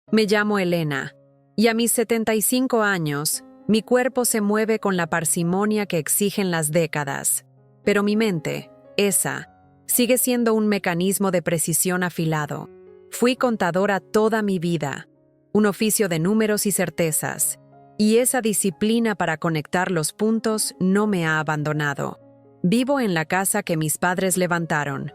Me llamo Elena, y a mis 75 años, mi cuerpo se mueve con la parsimonia que exigen las décadas, pero mi mente, esa, sigue siendo un mecanismo de precisión afilado. Fui contadora toda mi vida, un oficio de números y certezas, y esa disciplina para conectar los puntos no me ha abandonado. Vivo en la casa que mis padres levantaron,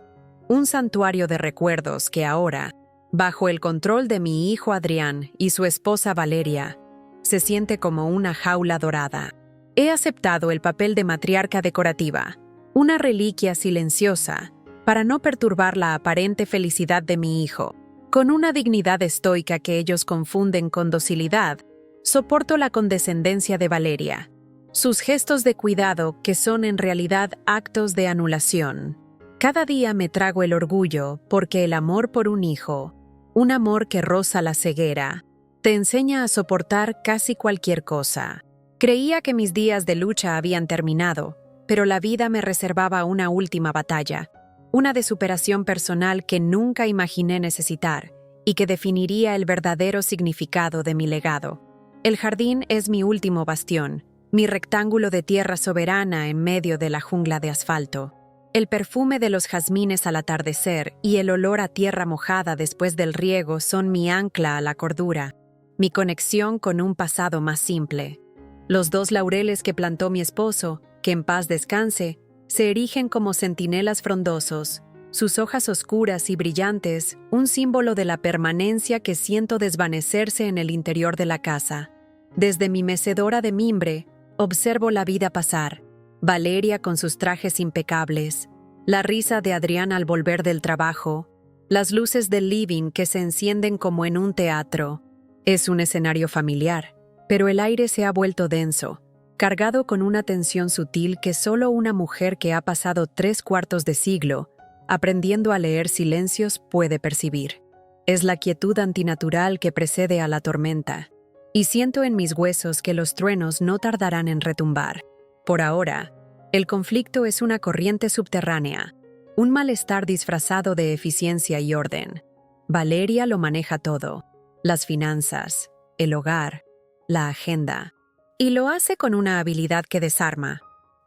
un santuario de recuerdos que ahora, bajo el control de mi hijo Adrián y su esposa Valeria, se siente como una jaula dorada. He aceptado el papel de matriarca decorativa, una reliquia silenciosa, para no perturbar la aparente felicidad de mi hijo. Con una dignidad estoica que ellos confunden con docilidad, soporto la condescendencia de Valeria, sus gestos de cuidado que son en realidad actos de anulación. Cada día me trago el orgullo porque el amor por un hijo, un amor que roza la ceguera, te enseña a soportar casi cualquier cosa. Creía que mis días de lucha habían terminado, pero la vida me reservaba una última batalla, una de superación personal que nunca imaginé necesitar y que definiría el verdadero significado de mi legado. El jardín es mi último bastión, mi rectángulo de tierra soberana en medio de la jungla de asfalto. El perfume de los jazmines al atardecer y el olor a tierra mojada después del riego son mi ancla a la cordura, mi conexión con un pasado más simple. Los 2 laureles que plantó mi esposo, que en paz descanse, se erigen como centinelas frondosos, sus hojas oscuras y brillantes, un símbolo de la permanencia que siento desvanecerse en el interior de la casa. Desde mi mecedora de mimbre, observo la vida pasar. Valeria con sus trajes impecables, la risa de Adrián al volver del trabajo, las luces del living que se encienden como en un teatro. Es un escenario familiar, pero el aire se ha vuelto denso, cargado con una tensión sutil que solo una mujer que ha pasado 3/4 de siglo, aprendiendo a leer silencios, puede percibir. Es la quietud antinatural que precede a la tormenta, y siento en mis huesos que los truenos no tardarán en retumbar. Por ahora, el conflicto es una corriente subterránea, un malestar disfrazado de eficiencia y orden. Valeria lo maneja todo, las finanzas, el hogar, la agenda, y lo hace con una habilidad que desarma.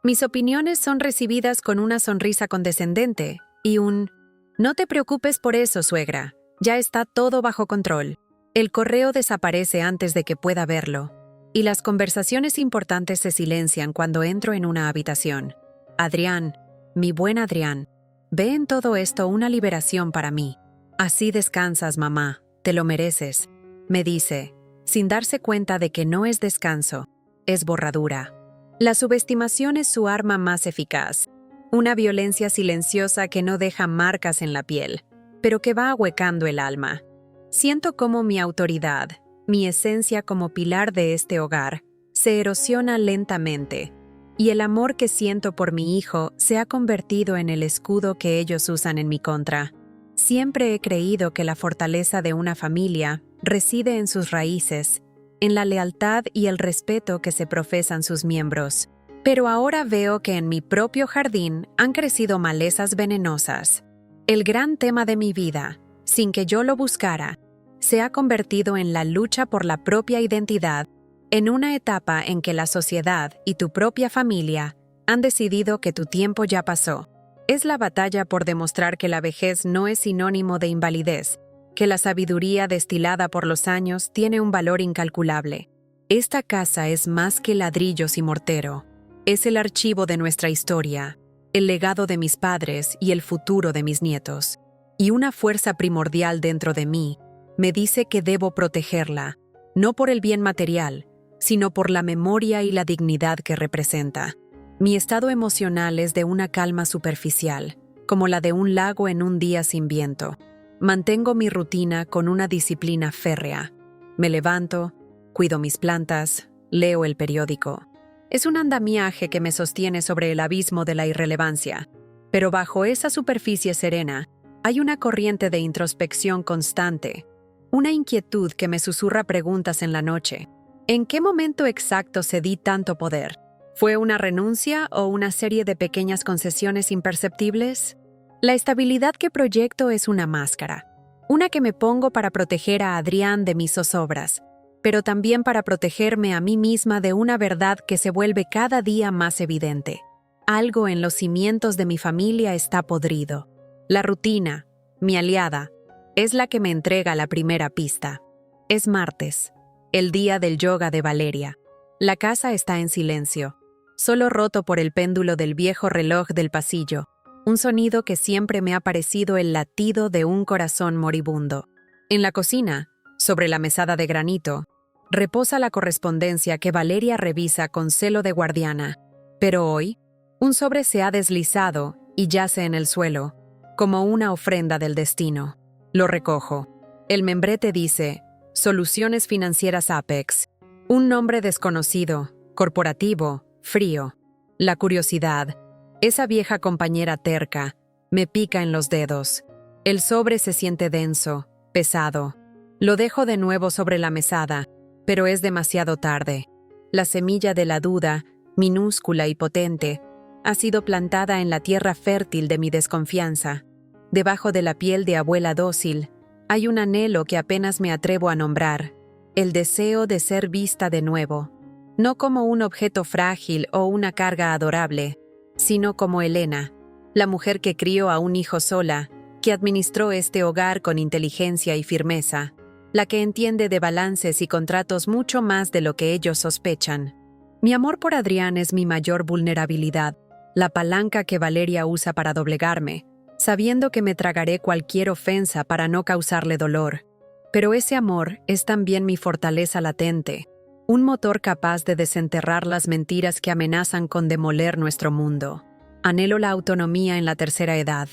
Mis opiniones son recibidas con una sonrisa condescendente y un «No te preocupes por eso, suegra, ya está todo bajo control». El correo desaparece antes de que pueda verlo, y las conversaciones importantes se silencian cuando entro en una habitación. Adrián, mi buen Adrián, ve en todo esto una liberación para mí. Así descansas, mamá, te lo mereces, me dice, sin darse cuenta de que no es descanso, es borradura. La subestimación es su arma más eficaz, una violencia silenciosa que no deja marcas en la piel, pero que va ahuecando el alma. Siento cómo mi autoridad, mi esencia como pilar de este hogar, se erosiona lentamente, y el amor que siento por mi hijo se ha convertido en el escudo que ellos usan en mi contra. Siempre he creído que la fortaleza de una familia reside en sus raíces, en la lealtad y el respeto que se profesan sus miembros. Pero ahora veo que en mi propio jardín han crecido malezas venenosas. El gran tema de mi vida, sin que yo lo buscara, se ha convertido en la lucha por la propia identidad, en una etapa en que la sociedad y tu propia familia han decidido que tu tiempo ya pasó. Es la batalla por demostrar que la vejez no es sinónimo de invalidez, que la sabiduría destilada por los años tiene un valor incalculable. Esta casa es más que ladrillos y mortero. Es el archivo de nuestra historia, el legado de mis padres y el futuro de mis nietos. Y una fuerza primordial dentro de mí me dice que debo protegerla, no por el bien material, sino por la memoria y la dignidad que representa. Mi estado emocional es de una calma superficial, como la de un lago en un día sin viento. Mantengo mi rutina con una disciplina férrea. Me levanto, cuido mis plantas, leo el periódico. Es un andamiaje que me sostiene sobre el abismo de la irrelevancia, pero bajo esa superficie serena hay una corriente de introspección constante, una inquietud que me susurra preguntas en la noche. ¿En qué momento exacto cedí tanto poder? ¿Fue una renuncia o una serie de pequeñas concesiones imperceptibles? La estabilidad que proyecto es una máscara, Una que me pongo para proteger a Adrián de mis zozobras, pero también para protegerme a mí misma de una verdad que se vuelve cada día más evidente. Algo en los cimientos de mi familia está podrido. La rutina, mi aliada, es la que me entrega la primera pista. Es martes, el día del yoga de Valeria. La casa está en silencio, solo roto por el péndulo del viejo reloj del pasillo, un sonido que siempre me ha parecido el latido de un corazón moribundo. En la cocina, sobre la mesada de granito, reposa la correspondencia que Valeria revisa con celo de guardiana. Pero hoy, un sobre se ha deslizado y yace en el suelo, como una ofrenda del destino. Lo recojo. El membrete dice, Soluciones Financieras Apex. Un nombre desconocido, corporativo, frío. La curiosidad, esa vieja compañera terca, me pica en los dedos. El sobre se siente denso, pesado. Lo dejo de nuevo sobre la mesada, pero es demasiado tarde. La semilla de la duda, minúscula y potente, ha sido plantada en la tierra fértil de mi desconfianza. Debajo de la piel de abuela dócil, hay un anhelo que apenas me atrevo a nombrar, el deseo de ser vista de nuevo, no como un objeto frágil o una carga adorable, sino como Elena, la mujer que crió a un hijo sola, que administró este hogar con inteligencia y firmeza, la que entiende de balances y contratos mucho más de lo que ellos sospechan. Mi amor por Adrián es mi mayor vulnerabilidad, la palanca que Valeria usa para doblegarme, sabiendo que me tragaré cualquier ofensa para no causarle dolor. Pero ese amor es también mi fortaleza latente, un motor capaz de desenterrar las mentiras que amenazan con demoler nuestro mundo. Anhelo la autonomía en la tercera edad,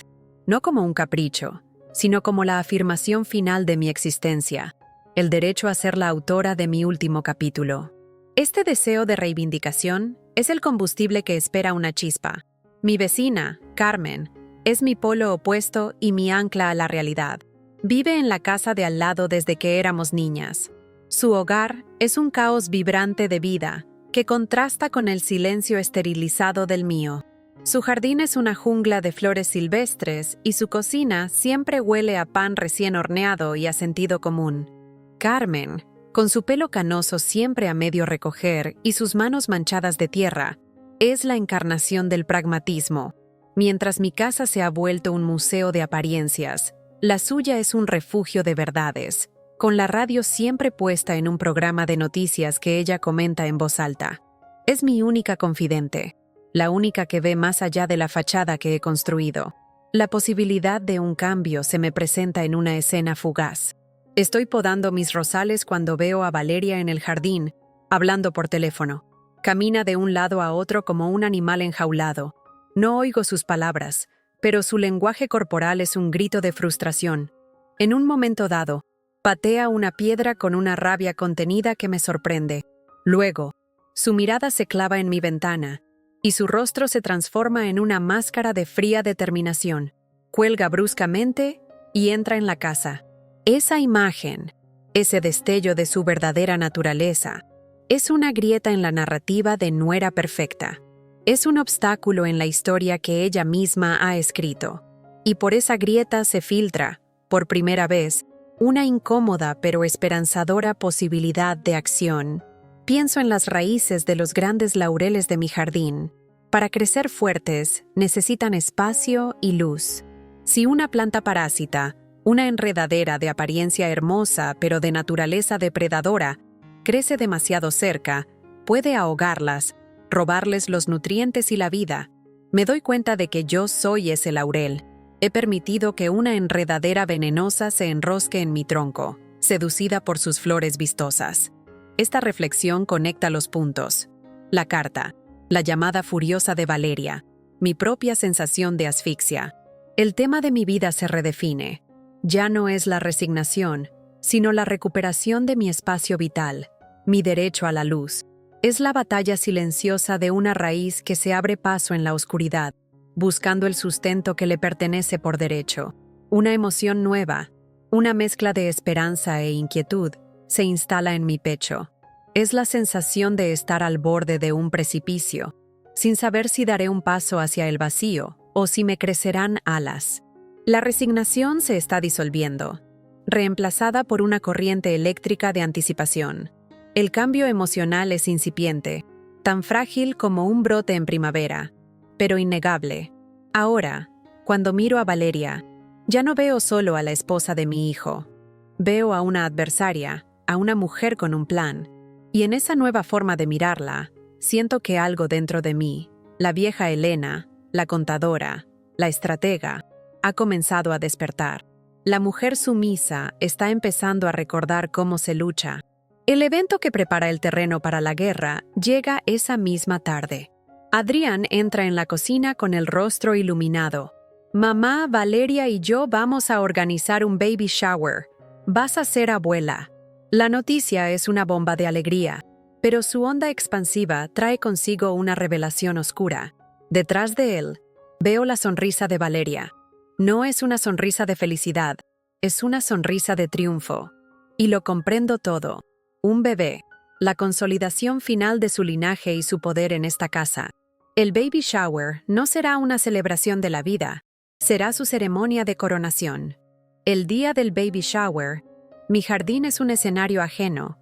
no como un capricho, sino como la afirmación final de mi existencia, el derecho a ser la autora de mi último capítulo. Este deseo de reivindicación es el combustible que espera una chispa. Mi vecina, Carmen, es mi polo opuesto y mi ancla a la realidad. Vive en la casa de al lado desde que éramos niñas. Su hogar es un caos vibrante de vida que contrasta con el silencio esterilizado del mío. Su jardín es una jungla de flores silvestres y su cocina siempre huele a pan recién horneado y a sentido común. Carmen, con su pelo canoso siempre a medio recoger y sus manos manchadas de tierra, es la encarnación del pragmatismo. Mientras mi casa se ha vuelto un museo de apariencias, la suya es un refugio de verdades, con la radio siempre puesta en un programa de noticias que ella comenta en voz alta. Es mi única confidente, la única que ve más allá de la fachada que he construido. La posibilidad de un cambio se me presenta en una escena fugaz. Estoy podando mis rosales cuando veo a Valeria en el jardín, hablando por teléfono. Camina de un lado a otro como un animal enjaulado. No oigo sus palabras, pero su lenguaje corporal es un grito de frustración. En un momento dado, patea una piedra con una rabia contenida que me sorprende. Luego, su mirada se clava en mi ventana, y su rostro se transforma en una máscara de fría determinación. Cuelga bruscamente y entra en la casa. Esa imagen, ese destello de su verdadera naturaleza, es una grieta en la narrativa de Nuera Perfecta. Es un obstáculo en la historia que ella misma ha escrito. Y por esa grieta se filtra, por primera vez, una incómoda pero esperanzadora posibilidad de acción. Pienso en las raíces de los grandes laureles de mi jardín. Para crecer fuertes, necesitan espacio y luz. Si una planta parásita, una enredadera de apariencia hermosa pero de naturaleza depredadora, crece demasiado cerca, puede ahogarlas, robarles los nutrientes y la vida. Me doy cuenta de que yo soy ese laurel. He permitido que una enredadera venenosa se enrosque en mi tronco, seducida por sus flores vistosas. Esta reflexión conecta los puntos. La carta, la llamada furiosa de Valeria, mi propia sensación de asfixia. El tema de mi vida se redefine. Ya no es la resignación, sino la recuperación de mi espacio vital, mi derecho a la luz. Es la batalla silenciosa de una raíz que se abre paso en la oscuridad, buscando el sustento que le pertenece por derecho. Una emoción nueva, una mezcla de esperanza e inquietud, se instala en mi pecho. Es la sensación de estar al borde de un precipicio, sin saber si daré un paso hacia el vacío o si me crecerán alas. La resignación se está disolviendo. reemplazada por una corriente eléctrica de anticipación. El cambio emocional es incipiente, tan frágil como un brote en primavera, pero innegable. Ahora, cuando miro a Valeria, ya no veo solo a la esposa de mi hijo. Veo a una adversaria, a una mujer con un plan. Y en esa nueva forma de mirarla, siento que algo dentro de mí, la vieja Elena, la contadora, la estratega, ha comenzado a despertar. La mujer sumisa está empezando a recordar cómo se lucha. El evento que prepara el terreno para la guerra llega esa misma tarde. Adrián entra en la cocina con el rostro iluminado. Mamá, Valeria y yo vamos a organizar un baby shower. Vas a ser abuela. La noticia es una bomba de alegría, pero su onda expansiva trae consigo una revelación oscura. Detrás de él, veo la sonrisa de Valeria. No es una sonrisa de felicidad, es una sonrisa de triunfo. Y lo comprendo todo. Un bebé, la consolidación final de su linaje y su poder en esta casa. El baby shower no será una celebración de la vida, será su ceremonia de coronación. El día del baby shower, mi jardín es un escenario ajeno,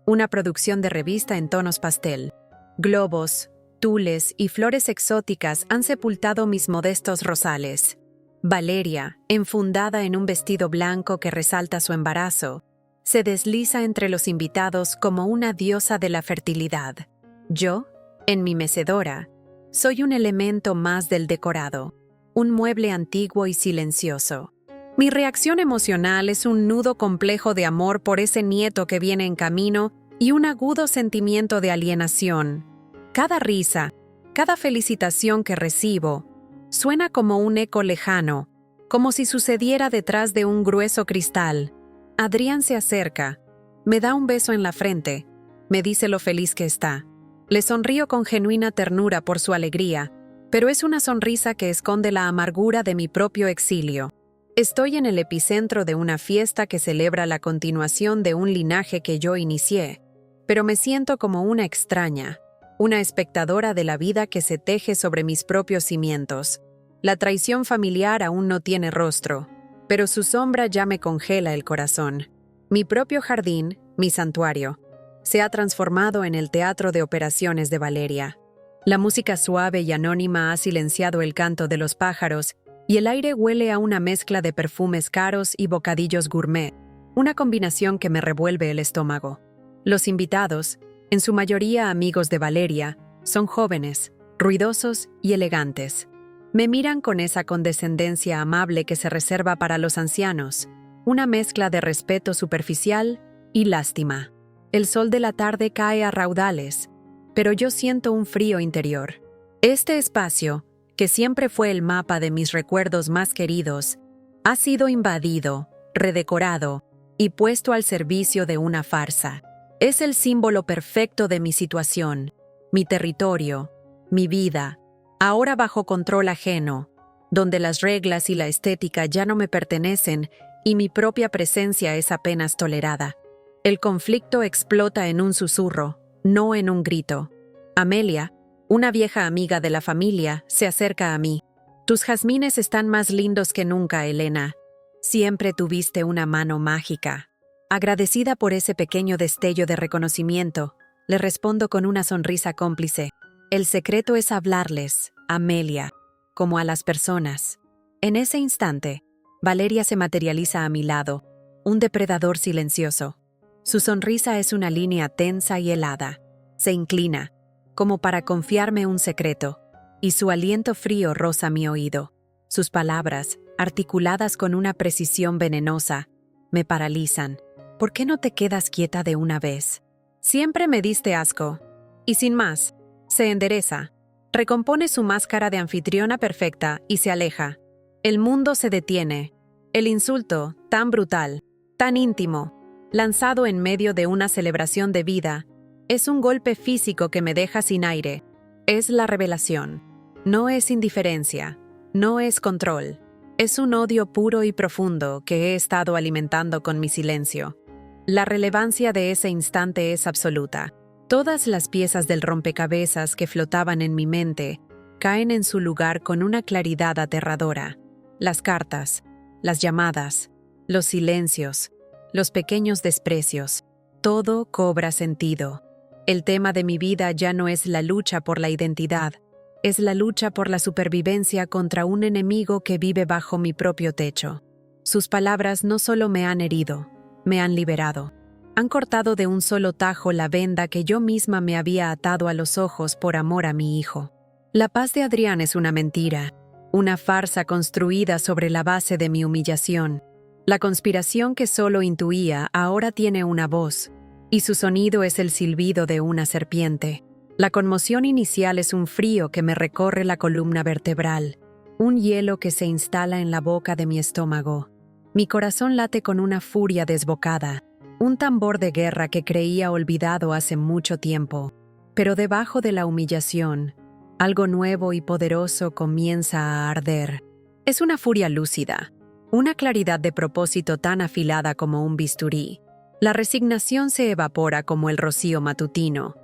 una producción de revista en tonos pastel. Globos, tules y flores exóticas han sepultado mis modestos rosales. Valeria, enfundada en un vestido blanco que resalta su embarazo, se desliza entre los invitados como una diosa de la fertilidad. Yo, en mi mecedora, soy un elemento más del decorado, un mueble antiguo y silencioso. Mi reacción emocional es un nudo complejo de amor por ese nieto que viene en camino y un agudo sentimiento de alienación. Cada risa, cada felicitación que recibo, suena como un eco lejano, como si sucediera detrás de un grueso cristal. Adrián se acerca, me da un beso en la frente, me dice lo feliz que está. Le sonrío con genuina ternura por su alegría, pero es una sonrisa que esconde la amargura de mi propio exilio. Estoy en el epicentro de una fiesta que celebra la continuación de un linaje que yo inicié, pero me siento como una extraña, una espectadora de la vida que se teje sobre mis propios cimientos. La traición familiar aún no tiene rostro, pero su sombra ya me congela el corazón. Mi propio jardín, mi santuario, se ha transformado en el teatro de operaciones de Valeria. La música suave y anónima ha silenciado el canto de los pájaros y el aire huele a una mezcla de perfumes caros y bocadillos gourmet, una combinación que me revuelve el estómago. Los invitados, en su mayoría amigos de Valeria, son jóvenes, ruidosos y elegantes. Me miran con esa condescendencia amable que se reserva para los ancianos, una mezcla de respeto superficial y lástima. El sol de la tarde cae a raudales, pero yo siento un frío interior. Este espacio, que siempre fue el mapa de mis recuerdos más queridos, ha sido invadido, redecorado y puesto al servicio de una farsa. Es el símbolo perfecto de mi situación, mi territorio, mi vida, ahora bajo control ajeno, donde las reglas y la estética ya no me pertenecen y mi propia presencia es apenas tolerada. El conflicto explota en un susurro, no en un grito. Amelia, una vieja amiga de la familia, se acerca a mí. Tus jazmines están más lindos que nunca, Elena. Siempre tuviste una mano mágica. Agradecida por ese pequeño destello de reconocimiento, le respondo con una sonrisa cómplice. El secreto es hablarles, Amelia, como a las personas. En ese instante, Valeria se materializa a mi lado, un depredador silencioso. Su sonrisa es una línea tensa y helada. Se inclina, como para confiarme un secreto, y su aliento frío roza mi oído. Sus palabras, articuladas con una precisión venenosa, me paralizan. ¿Por qué no te quedas quieta de una vez? Siempre me diste asco. Y sin más, se endereza, recompone su máscara de anfitriona perfecta y se aleja. El mundo se detiene. El insulto, tan brutal, tan íntimo, lanzado en medio de una celebración de vida, es un golpe físico que me deja sin aire. Es la revelación. No es indiferencia. No es control. Es un odio puro y profundo que he estado alimentando con mi silencio. La relevancia de ese instante es absoluta. Todas las piezas del rompecabezas que flotaban en mi mente caen en su lugar con una claridad aterradora. Las cartas, las llamadas, los silencios, los pequeños desprecios. Todo cobra sentido. El tema de mi vida ya no es la lucha por la identidad, es la lucha por la supervivencia contra un enemigo que vive bajo mi propio techo. Sus palabras no solo me han herido, me han liberado. Han cortado de un solo tajo la venda que yo misma me había atado a los ojos por amor a mi hijo. La paz de Adrián es una mentira, una farsa construida sobre la base de mi humillación. La conspiración que solo intuía ahora tiene una voz, y su sonido es el silbido de una serpiente. La conmoción inicial es un frío que me recorre la columna vertebral, un hielo que se instala en la boca de mi estómago. Mi corazón late con una furia desbocada, un tambor de guerra que creía olvidado hace mucho tiempo. Pero debajo de la humillación, algo nuevo y poderoso comienza a arder. Es una furia lúcida, una claridad de propósito tan afilada como un bisturí. La resignación se evapora como el rocío matutino,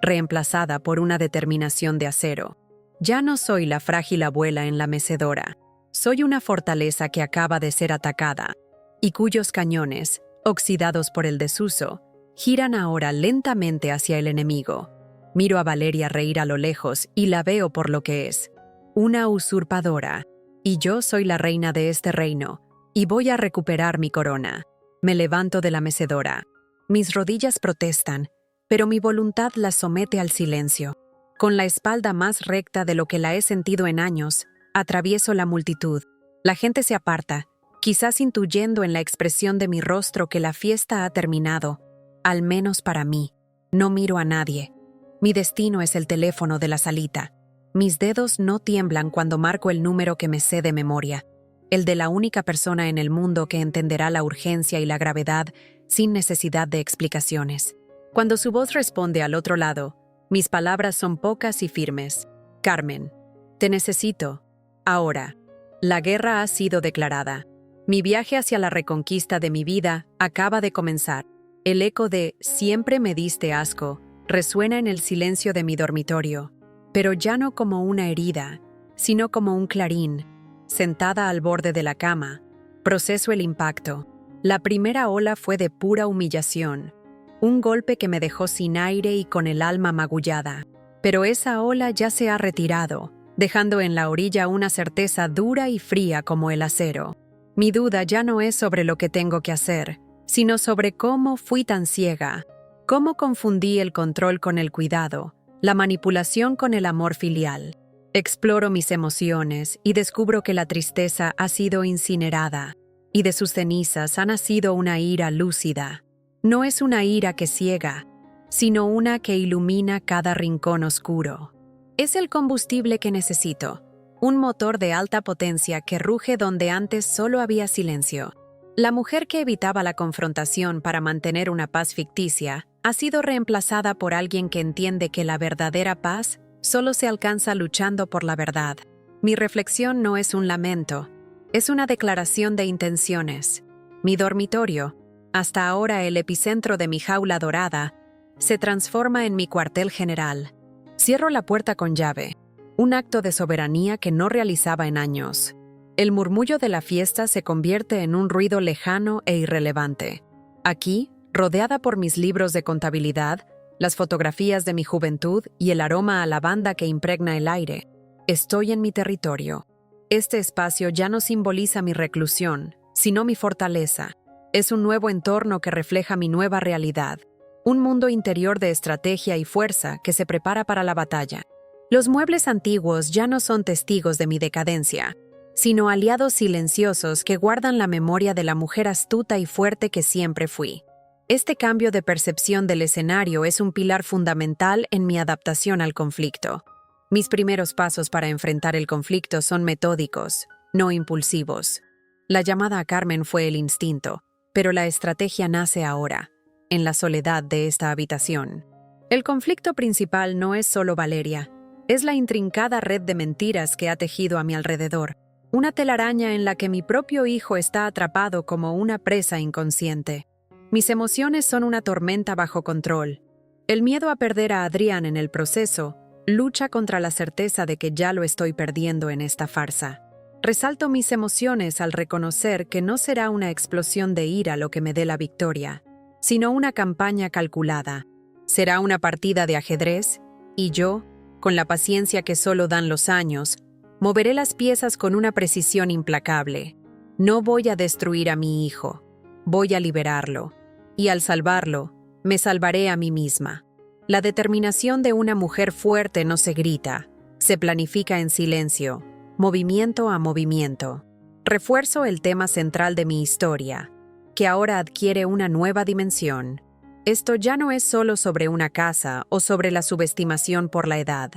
reemplazada por una determinación de acero. Ya no soy la frágil abuela en la mecedora. Soy una fortaleza que acaba de ser atacada, y cuyos cañones, oxidados por el desuso, giran ahora lentamente hacia el enemigo. Miro a Valeria reír a lo lejos y la veo por lo que es, una usurpadora, y yo soy la reina de este reino, y voy a recuperar mi corona. Me levanto de la mecedora. Mis rodillas protestan, pero mi voluntad las somete al silencio. Con la espalda más recta de lo que la he sentido en años, atravieso la multitud. La gente se aparta, quizás intuyendo en la expresión de mi rostro que la fiesta ha terminado, al menos para mí. No miro a nadie. Mi destino es el teléfono de la salita. Mis dedos no tiemblan cuando marco el número que me sé de memoria, el de la única persona en el mundo que entenderá la urgencia y la gravedad sin necesidad de explicaciones. Cuando su voz responde al otro lado, mis palabras son pocas y firmes. Carmen, te necesito. Ahora. La guerra ha sido declarada. Mi viaje hacia la reconquista de mi vida acaba de comenzar. El eco de «siempre me diste asco» resuena en el silencio de mi dormitorio, pero ya no como una herida, sino como un clarín. Sentada al borde de la cama, proceso el impacto. La primera ola fue de pura humillación, un golpe que me dejó sin aire y con el alma magullada. Pero esa ola ya se ha retirado, dejando en la orilla una certeza dura y fría como el acero. Mi duda ya no es sobre lo que tengo que hacer, sino sobre cómo fui tan ciega, cómo confundí el control con el cuidado, la manipulación con el amor filial. Exploro mis emociones y descubro que la tristeza ha sido incinerada, y de sus cenizas ha nacido una ira lúcida. No es una ira que ciega, sino una que ilumina cada rincón oscuro. Es el combustible que necesito, un motor de alta potencia que ruge donde antes solo había silencio. La mujer que evitaba la confrontación para mantener una paz ficticia ha sido reemplazada por alguien que entiende que la verdadera paz solo se alcanza luchando por la verdad. Mi reflexión no es un lamento, es una declaración de intenciones. Mi dormitorio, hasta ahora el epicentro de mi jaula dorada, se transforma en mi cuartel general. Cierro la puerta con llave, un acto de soberanía que no realizaba en años. El murmullo de la fiesta se convierte en un ruido lejano e irrelevante. Aquí, rodeada por mis libros de contabilidad, las fotografías de mi juventud y el aroma a lavanda que impregna el aire, estoy en mi territorio. Este espacio ya no simboliza mi reclusión, sino mi fortaleza. Es un nuevo entorno que refleja mi nueva realidad, un mundo interior de estrategia y fuerza que se prepara para la batalla. Los muebles antiguos ya no son testigos de mi decadencia, sino aliados silenciosos que guardan la memoria de la mujer astuta y fuerte que siempre fui. Este cambio de percepción del escenario es un pilar fundamental en mi adaptación al conflicto. Mis primeros pasos para enfrentar el conflicto son metódicos, no impulsivos. La llamada a Carmen fue el instinto, pero la estrategia nace ahora, en la soledad de esta habitación. El conflicto principal no es solo Valeria, es la intrincada red de mentiras que ha tejido a mi alrededor, una telaraña en la que mi propio hijo está atrapado como una presa inconsciente. Mis emociones son una tormenta bajo control. El miedo a perder a Adrián en el proceso lucha contra la certeza de que ya lo estoy perdiendo en esta farsa. Resalto mis emociones al reconocer que no será una explosión de ira lo que me dé la victoria, sino una campaña calculada. Será una partida de ajedrez, y yo, con la paciencia que solo dan los años, moveré las piezas con una precisión implacable. No voy a destruir a mi hijo, voy a liberarlo. Y al salvarlo, me salvaré a mí misma. La determinación de una mujer fuerte no se grita, se planifica en silencio, movimiento a movimiento. Refuerzo el tema central de mi historia, que ahora adquiere una nueva dimensión. Esto ya no es solo sobre una casa o sobre la subestimación por la edad.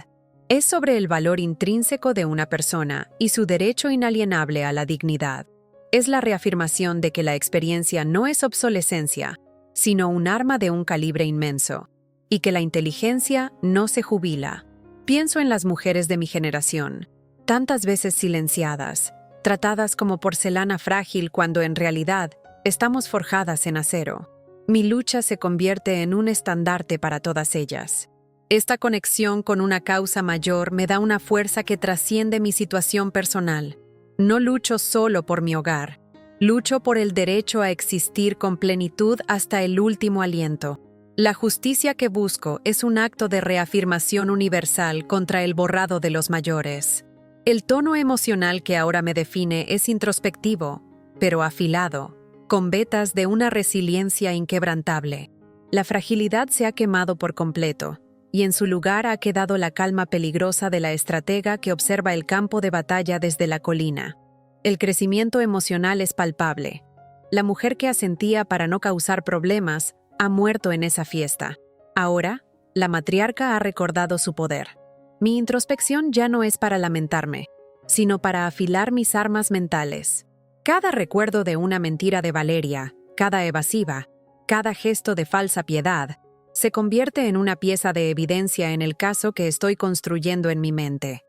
Es sobre el valor intrínseco de una persona y su derecho inalienable a la dignidad. Es la reafirmación de que la experiencia no es obsolescencia, sino un arma de un calibre inmenso, y que la inteligencia no se jubila. Pienso en las mujeres de mi generación, tantas veces silenciadas, tratadas como porcelana frágil cuando en realidad estamos forjadas en acero. Mi lucha se convierte en un estandarte para todas ellas. Esta conexión con una causa mayor me da una fuerza que trasciende mi situación personal. No lucho solo por mi hogar, lucho por el derecho a existir con plenitud hasta el último aliento. La justicia que busco es un acto de reafirmación universal contra el borrado de los mayores. El tono emocional que ahora me define es introspectivo, pero afilado, con vetas de una resiliencia inquebrantable. La fragilidad se ha quemado por completo, y en su lugar ha quedado la calma peligrosa de la estratega que observa el campo de batalla desde la colina. El crecimiento emocional es palpable. La mujer que asentía para no causar problemas ha muerto en esa fiesta. Ahora, la matriarca ha recordado su poder. Mi introspección ya no es para lamentarme, sino para afilar mis armas mentales. Cada recuerdo de una mentira de Valeria, cada evasiva, cada gesto de falsa piedad, se convierte en una pieza de evidencia en el caso que estoy construyendo en mi mente.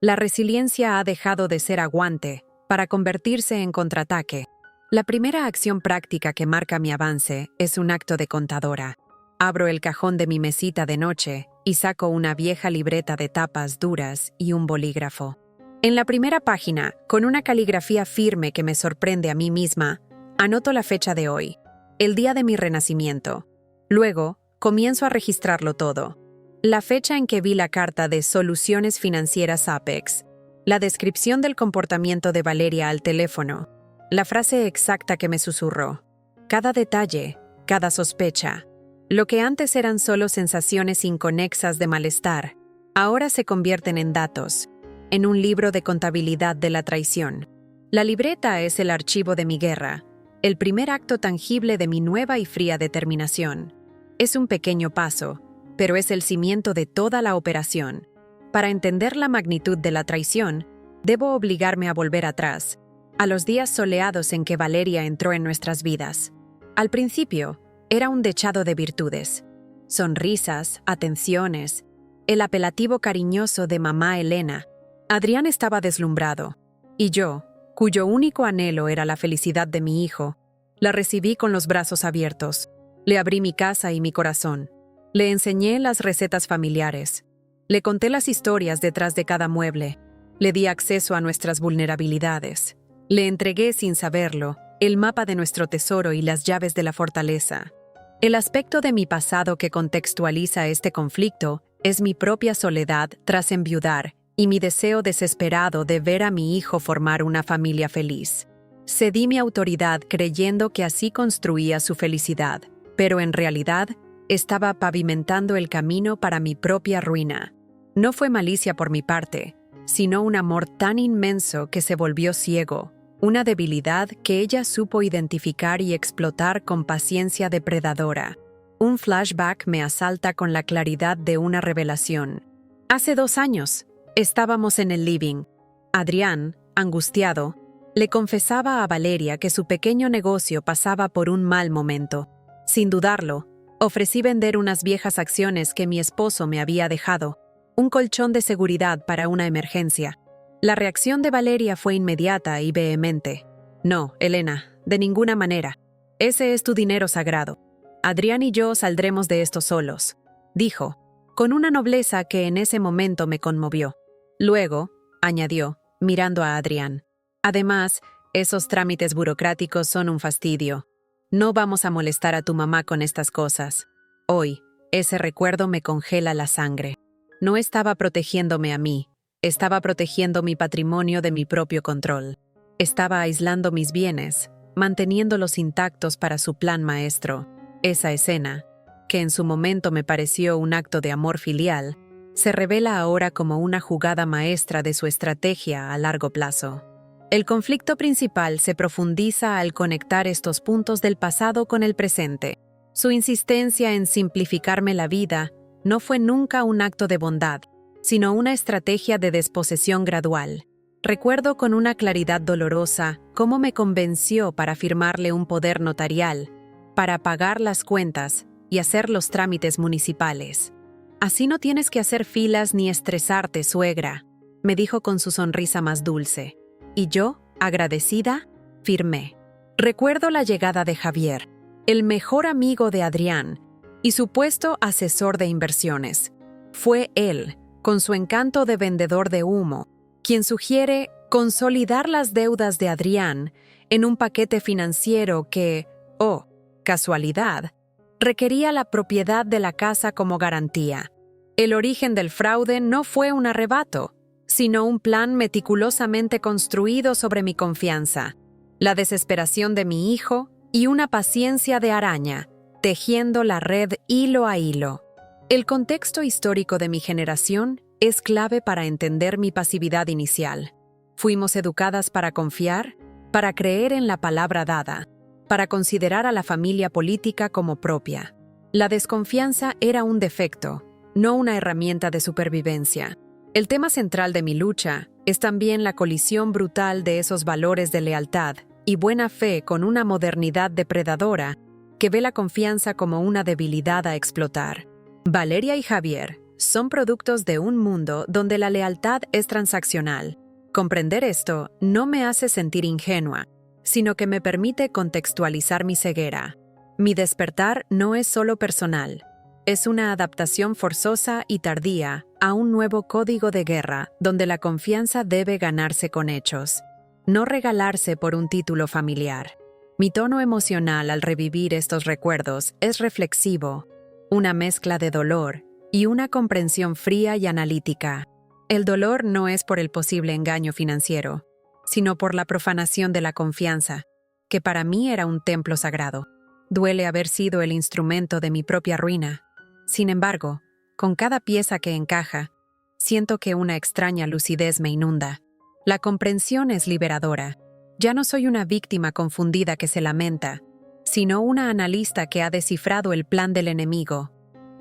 La resiliencia ha dejado de ser aguante para convertirse en contraataque. La primera acción práctica que marca mi avance es un acto de contadora. Abro el cajón de mi mesita de noche y saco una vieja libreta de tapas duras y un bolígrafo. En la primera página, con una caligrafía firme que me sorprende a mí misma, anoto la fecha de hoy, el día de mi renacimiento. Luego, comienzo a registrarlo todo. La fecha en que vi la carta de Soluciones Financieras Apex, la descripción del comportamiento de Valeria al teléfono, la frase exacta que me susurró, cada detalle, cada sospecha. Lo que antes eran solo sensaciones inconexas de malestar, ahora se convierten en datos, en un libro de contabilidad de la traición. La libreta es el archivo de mi guerra, el primer acto tangible de mi nueva y fría determinación. Es un pequeño paso, pero es el cimiento de toda la operación. Para entender la magnitud de la traición, debo obligarme a volver atrás, a los días soleados en que Valeria entró en nuestras vidas. Al principio, era un dechado de virtudes. Sonrisas, atenciones, el apelativo cariñoso de mamá Elena. Adrián estaba deslumbrado, y yo, cuyo único anhelo era la felicidad de mi hijo, la recibí con los brazos abiertos. Le abrí mi casa y mi corazón. Le enseñé las recetas familiares. Le conté las historias detrás de cada mueble. Le di acceso a nuestras vulnerabilidades. Le entregué sin saberlo el mapa de nuestro tesoro y las llaves de la fortaleza. El aspecto de mi pasado que contextualiza este conflicto es mi propia soledad tras enviudar y mi deseo desesperado de ver a mi hijo formar una familia feliz. Cedí mi autoridad creyendo que así construía su felicidad, pero en realidad estaba pavimentando el camino para mi propia ruina. No fue malicia por mi parte, sino un amor tan inmenso que se volvió ciego, una debilidad que ella supo identificar y explotar con paciencia depredadora. Un flashback me asalta con la claridad de una revelación. Hace 2 años, estábamos en el living. Adrián, angustiado, le confesaba a Valeria que su pequeño negocio pasaba por un mal momento. Sin dudarlo, ofrecí vender unas viejas acciones que mi esposo me había dejado, un colchón de seguridad para una emergencia. La reacción de Valeria fue inmediata y vehemente. No, Elena, de ninguna manera. Ese es tu dinero sagrado. Adrián y yo saldremos de esto solos, dijo, con una nobleza que en ese momento me conmovió. Luego, añadió, mirando a Adrián, Además, esos trámites burocráticos son un fastidio. No vamos a molestar a tu mamá con estas cosas. Hoy, ese recuerdo me congela la sangre. No estaba protegiéndome a mí, estaba protegiendo mi patrimonio de mi propio control. Estaba aislando mis bienes, manteniéndolos intactos para su plan maestro. Esa escena, que en su momento me pareció un acto de amor filial, se revela ahora como una jugada maestra de su estrategia a largo plazo. El conflicto principal se profundiza al conectar estos puntos del pasado con el presente. Su insistencia en simplificarme la vida no fue nunca un acto de bondad, sino una estrategia de desposesión gradual. Recuerdo con una claridad dolorosa cómo me convenció para firmarle un poder notarial, para pagar las cuentas y hacer los trámites municipales. «Así no tienes que hacer filas ni estresarte, suegra», me dijo con su sonrisa más dulce. Y yo, agradecida, firmé. Recuerdo la llegada de Javier, el mejor amigo de Adrián y supuesto asesor de inversiones. Fue él, con su encanto de vendedor de humo, quien sugiere consolidar las deudas de Adrián en un paquete financiero que, oh, casualidad, requería la propiedad de la casa como garantía. El origen del fraude no fue un arrebato, sino un plan meticulosamente construido sobre mi confianza, la desesperación de mi hijo y una paciencia de araña, tejiendo la red hilo a hilo. El contexto histórico de mi generación es clave para entender mi pasividad inicial. Fuimos educadas para confiar, para creer en la palabra dada, para considerar a la familia política como propia. La desconfianza era un defecto, no una herramienta de supervivencia. El tema central de mi lucha es también la colisión brutal de esos valores de lealtad y buena fe con una modernidad depredadora que ve la confianza como una debilidad a explotar. Valeria y Javier son productos de un mundo donde la lealtad es transaccional. Comprender esto no me hace sentir ingenua, sino que me permite contextualizar mi ceguera. Mi despertar no es solo personal, es una adaptación forzosa y tardía a un nuevo código de guerra donde la confianza debe ganarse con hechos, no regalarse por un título familiar. Mi tono emocional al revivir estos recuerdos es reflexivo, una mezcla de dolor y una comprensión fría y analítica. El dolor no es por el posible engaño financiero, sino por la profanación de la confianza, que para mí era un templo sagrado. Duele haber sido el instrumento de mi propia ruina. Sin embargo, con cada pieza que encaja, siento que una extraña lucidez me inunda. La comprensión es liberadora. Ya no soy una víctima confundida que se lamenta, sino una analista que ha descifrado el plan del enemigo.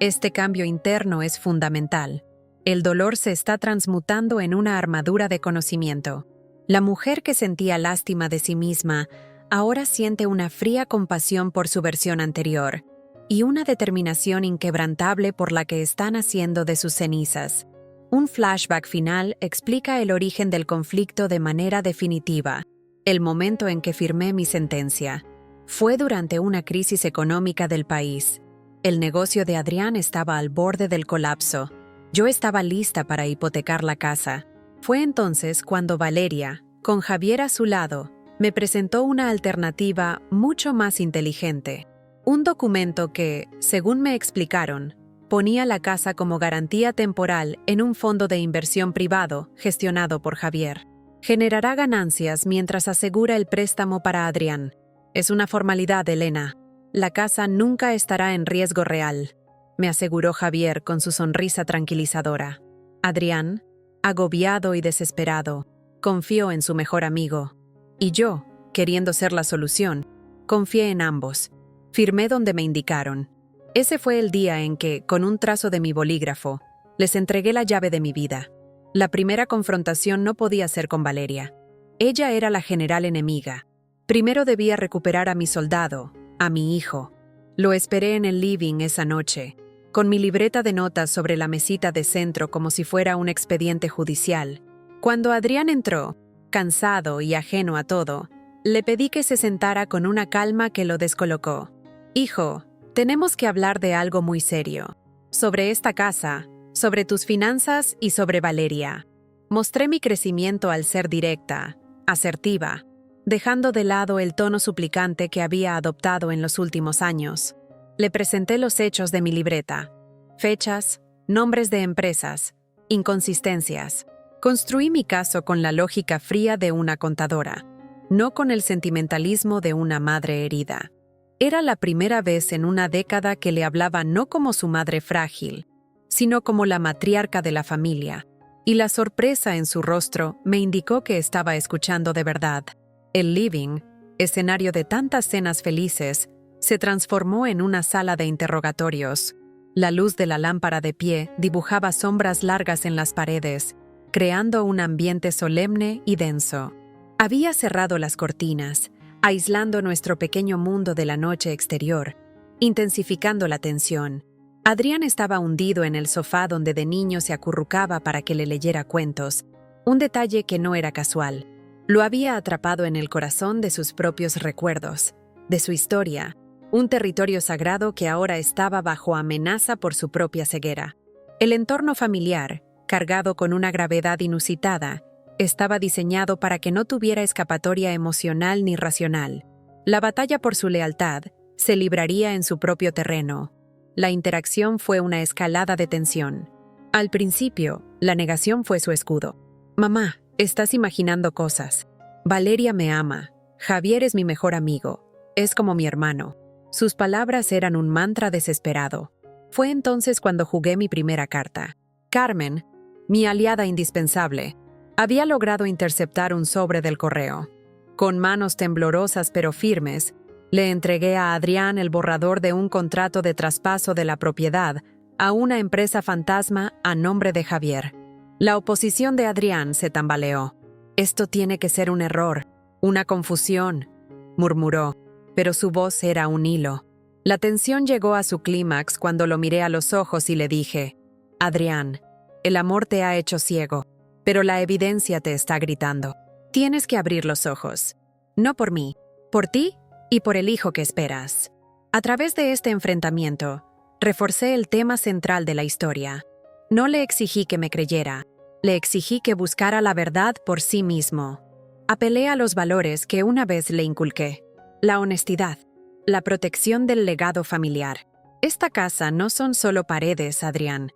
Este cambio interno es fundamental. El dolor se está transmutando en una armadura de conocimiento. La mujer que sentía lástima de sí misma ahora siente una fría compasión por su versión anterior y una determinación inquebrantable por la que está naciendo de sus cenizas. Un flashback final explica el origen del conflicto de manera definitiva, el momento en que firmé mi sentencia. Fue durante una crisis económica del país. El negocio de Adrián estaba al borde del colapso. Yo estaba lista para hipotecar la casa. Fue entonces cuando Valeria, con Javier a su lado, me presentó una alternativa mucho más inteligente. Un documento que, según me explicaron, ponía la casa como garantía temporal en un fondo de inversión privado gestionado por Javier. Generará ganancias mientras asegura el préstamo para Adrián. Es una formalidad, Elena. La casa nunca estará en riesgo real, me aseguró Javier con su sonrisa tranquilizadora. Adrián, agobiado y desesperado, confió en su mejor amigo. Y yo, queriendo ser la solución, confié en ambos. Firmé donde me indicaron. Ese fue el día en que, con un trazo de mi bolígrafo, les entregué la llave de mi vida. La primera confrontación no podía ser con Valeria. Ella era la general enemiga. Primero debía recuperar a mi soldado, a mi hijo. Lo esperé en el living esa noche, con mi libreta de notas sobre la mesita de centro como si fuera un expediente judicial. Cuando Adrián entró, cansado y ajeno a todo, le pedí que se sentara con una calma que lo descolocó. «Hijo, tenemos que hablar de algo muy serio. Sobre esta casa, sobre tus finanzas y sobre Valeria». Mostré mi crecimiento al ser directa, asertiva, dejando de lado el tono suplicante que había adoptado en los últimos años. Le presenté los hechos de mi libreta: fechas, nombres de empresas, inconsistencias. Construí mi caso con la lógica fría de una contadora, no con el sentimentalismo de una madre herida. Era la primera vez en una década que le hablaba no como su madre frágil, sino como la matriarca de la familia, y la sorpresa en su rostro me indicó que estaba escuchando de verdad. El living, escenario de tantas cenas felices, se transformó en una sala de interrogatorios. La luz de la lámpara de pie dibujaba sombras largas en las paredes, creando un ambiente solemne y denso. Había cerrado las cortinas, aislando nuestro pequeño mundo de la noche exterior, intensificando la tensión. Adrián estaba hundido en el sofá donde de niño se acurrucaba para que le leyera cuentos, un detalle que no era casual. Lo había atrapado en el corazón de sus propios recuerdos, de su historia, un territorio sagrado que ahora estaba bajo amenaza por su propia ceguera. El entorno familiar, cargado con una gravedad inusitada, estaba diseñado para que no tuviera escapatoria emocional ni racional. La batalla por su lealtad se libraría en su propio terreno. La interacción fue una escalada de tensión. Al principio, la negación fue su escudo. «Mamá, estás imaginando cosas. Valeria me ama. Javier es mi mejor amigo. Es como mi hermano». Sus palabras eran un mantra desesperado. Fue entonces cuando jugué mi primera carta. Carmen, mi aliada indispensable, había logrado interceptar un sobre del correo. Con manos temblorosas pero firmes, le entregué a Adrián el borrador de un contrato de traspaso de la propiedad a una empresa fantasma a nombre de Javier. La oposición de Adrián se tambaleó. «Esto tiene que ser un error, una confusión», murmuró, pero su voz era un hilo. La tensión llegó a su clímax cuando lo miré a los ojos y le dije: «Adrián, el amor te ha hecho ciego, pero la evidencia te está gritando. Tienes que abrir los ojos. No por mí, por ti y por el hijo que esperas». A través de este enfrentamiento, reforcé el tema central de la historia. No le exigí que me creyera, le exigí que buscara la verdad por sí mismo. Apelé a los valores que una vez le inculqué: la honestidad, la protección del legado familiar. Esta casa no son solo paredes, Adrián.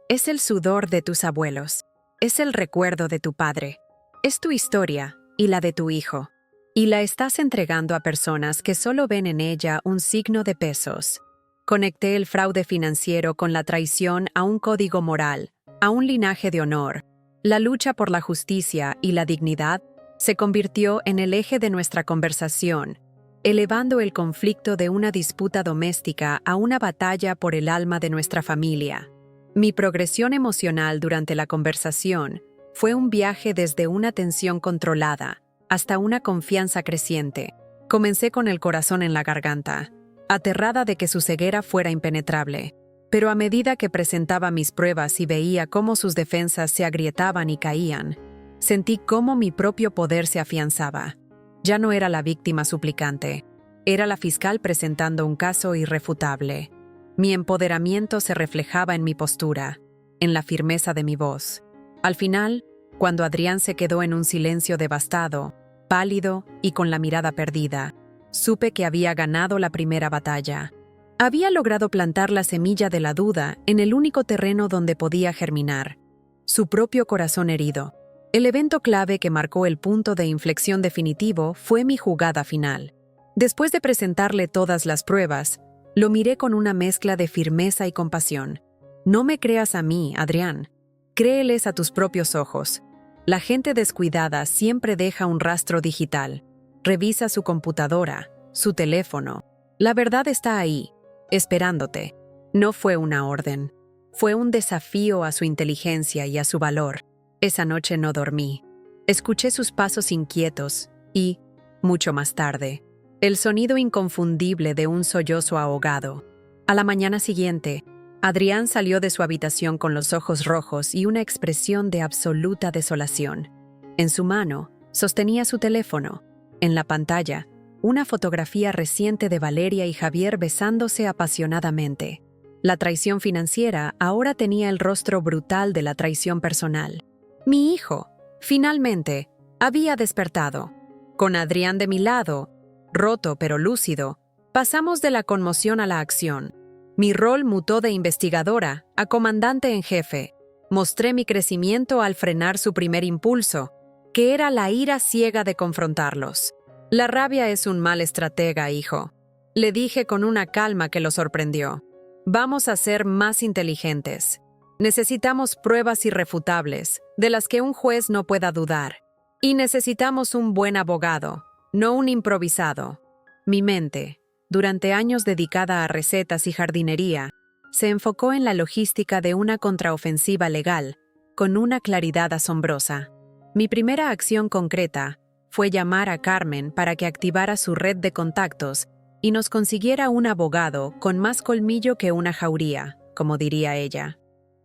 Es el sudor de tus abuelos. Es el recuerdo de tu padre. Es tu historia y la de tu hijo. Y la estás entregando a personas que solo ven en ella un signo de pesos. Conecté el fraude financiero con la traición a un código moral, a un linaje de honor. La lucha por la justicia y la dignidad se convirtió en el eje de nuestra conversación, elevando el conflicto de una disputa doméstica a una batalla por el alma de nuestra familia. Mi progresión emocional durante la conversación fue un viaje desde una tensión controlada hasta una confianza creciente. Comencé con el corazón en la garganta, aterrada de que su ceguera fuera impenetrable, pero a medida que presentaba mis pruebas y veía cómo sus defensas se agrietaban y caían, sentí cómo mi propio poder se afianzaba. Ya no era la víctima suplicante, era la fiscal presentando un caso irrefutable. Mi empoderamiento se reflejaba en mi postura, en la firmeza de mi voz. Al final, cuando Adrián se quedó en un silencio devastado, pálido y con la mirada perdida, supe que había ganado la primera batalla. Había logrado plantar la semilla de la duda en el único terreno donde podía germinar: su propio corazón herido. El evento clave que marcó el punto de inflexión definitivo fue mi jugada final. Después de presentarle todas las pruebas, lo miré con una mezcla de firmeza y compasión. «No me creas a mí, Adrián. Créeles a tus propios ojos. La gente descuidada siempre deja un rastro digital. Revisa su computadora, su teléfono. La verdad está ahí, esperándote». No fue una orden. Fue un desafío a su inteligencia y a su valor. Esa noche no dormí. Escuché sus pasos inquietos y, mucho más tarde, el sonido inconfundible de un sollozo ahogado. A la mañana siguiente, Adrián salió de su habitación con los ojos rojos y una expresión de absoluta desolación. En su mano, sostenía su teléfono. En la pantalla, una fotografía reciente de Valeria y Javier besándose apasionadamente. La traición financiera ahora tenía el rostro brutal de la traición personal. Mi hijo, finalmente, Había despertado. Con Adrián de mi lado, roto pero lúcido, pasamos de la conmoción a la acción. Mi rol mutó de investigadora a comandante en jefe. Mostré mi crecimiento al frenar su primer impulso, que era la ira ciega de confrontarlos. La rabia es un mal estratega, hijo. Le dije con una calma que lo sorprendió. Vamos a ser más inteligentes. Necesitamos pruebas irrefutables, de las que un juez no pueda dudar. Y necesitamos un buen abogado, no un improvisado. Mi mente, durante años dedicada a recetas y jardinería, se enfocó en la logística de una contraofensiva legal, con una claridad asombrosa. Mi primera acción concreta fue llamar a Carmen para que activara su red de contactos y nos consiguiera un abogado con más colmillo que una jauría, como diría ella.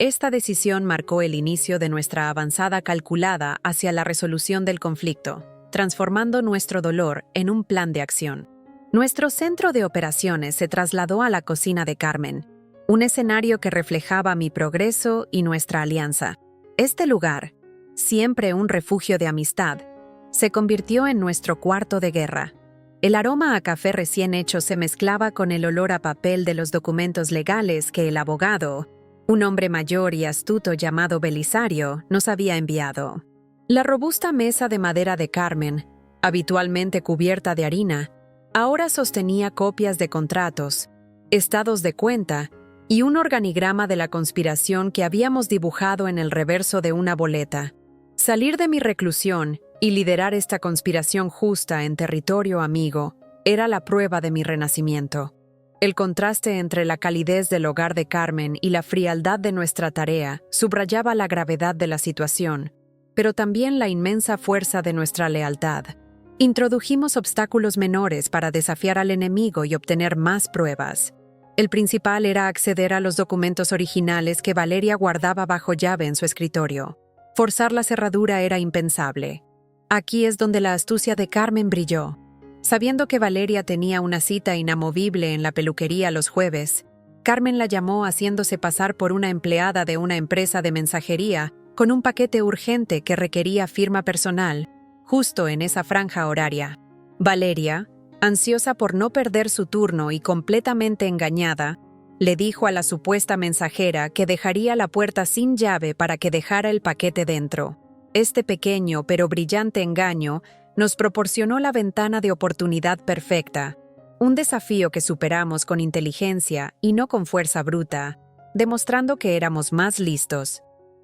Esta decisión marcó el inicio de nuestra avanzada calculada hacia la resolución del conflicto, transformando nuestro dolor en un plan de acción. Nuestro centro de operaciones se trasladó a la cocina de Carmen, un escenario que reflejaba mi progreso y nuestra alianza. Este lugar, siempre un refugio de amistad, se convirtió en nuestro cuarto de guerra. El aroma a café recién hecho se mezclaba con el olor a papel de los documentos legales que el abogado, un hombre mayor y astuto llamado Belisario, nos había enviado. La robusta mesa de madera de Carmen, habitualmente cubierta de harina, ahora sostenía copias de contratos, estados de cuenta y un organigrama de la conspiración que habíamos dibujado en el reverso de una boleta. Salir de mi reclusión y liderar esta conspiración justa en territorio amigo era la prueba de mi renacimiento. El contraste entre la calidez del hogar de Carmen y la frialdad de nuestra tarea subrayaba la gravedad de la situación, pero también la inmensa fuerza de nuestra lealtad. Introdujimos obstáculos menores para desafiar al enemigo y obtener más pruebas. El principal era acceder a los documentos originales que Valeria guardaba bajo llave en su escritorio. Forzar la cerradura era impensable. Aquí es donde la astucia de Carmen brilló. Sabiendo que Valeria tenía una cita inamovible en la peluquería los jueves, Carmen la llamó haciéndose pasar por una empleada de una empresa de mensajería con un paquete urgente que requería firma personal, justo en esa franja horaria. Valeria, ansiosa por no perder su turno y completamente engañada, le dijo a la supuesta mensajera que dejaría la puerta sin llave para que dejara el paquete dentro. Este pequeño pero brillante engaño nos proporcionó la ventana de oportunidad perfecta, un desafío que superamos con inteligencia y no con fuerza bruta, demostrando que éramos más listos.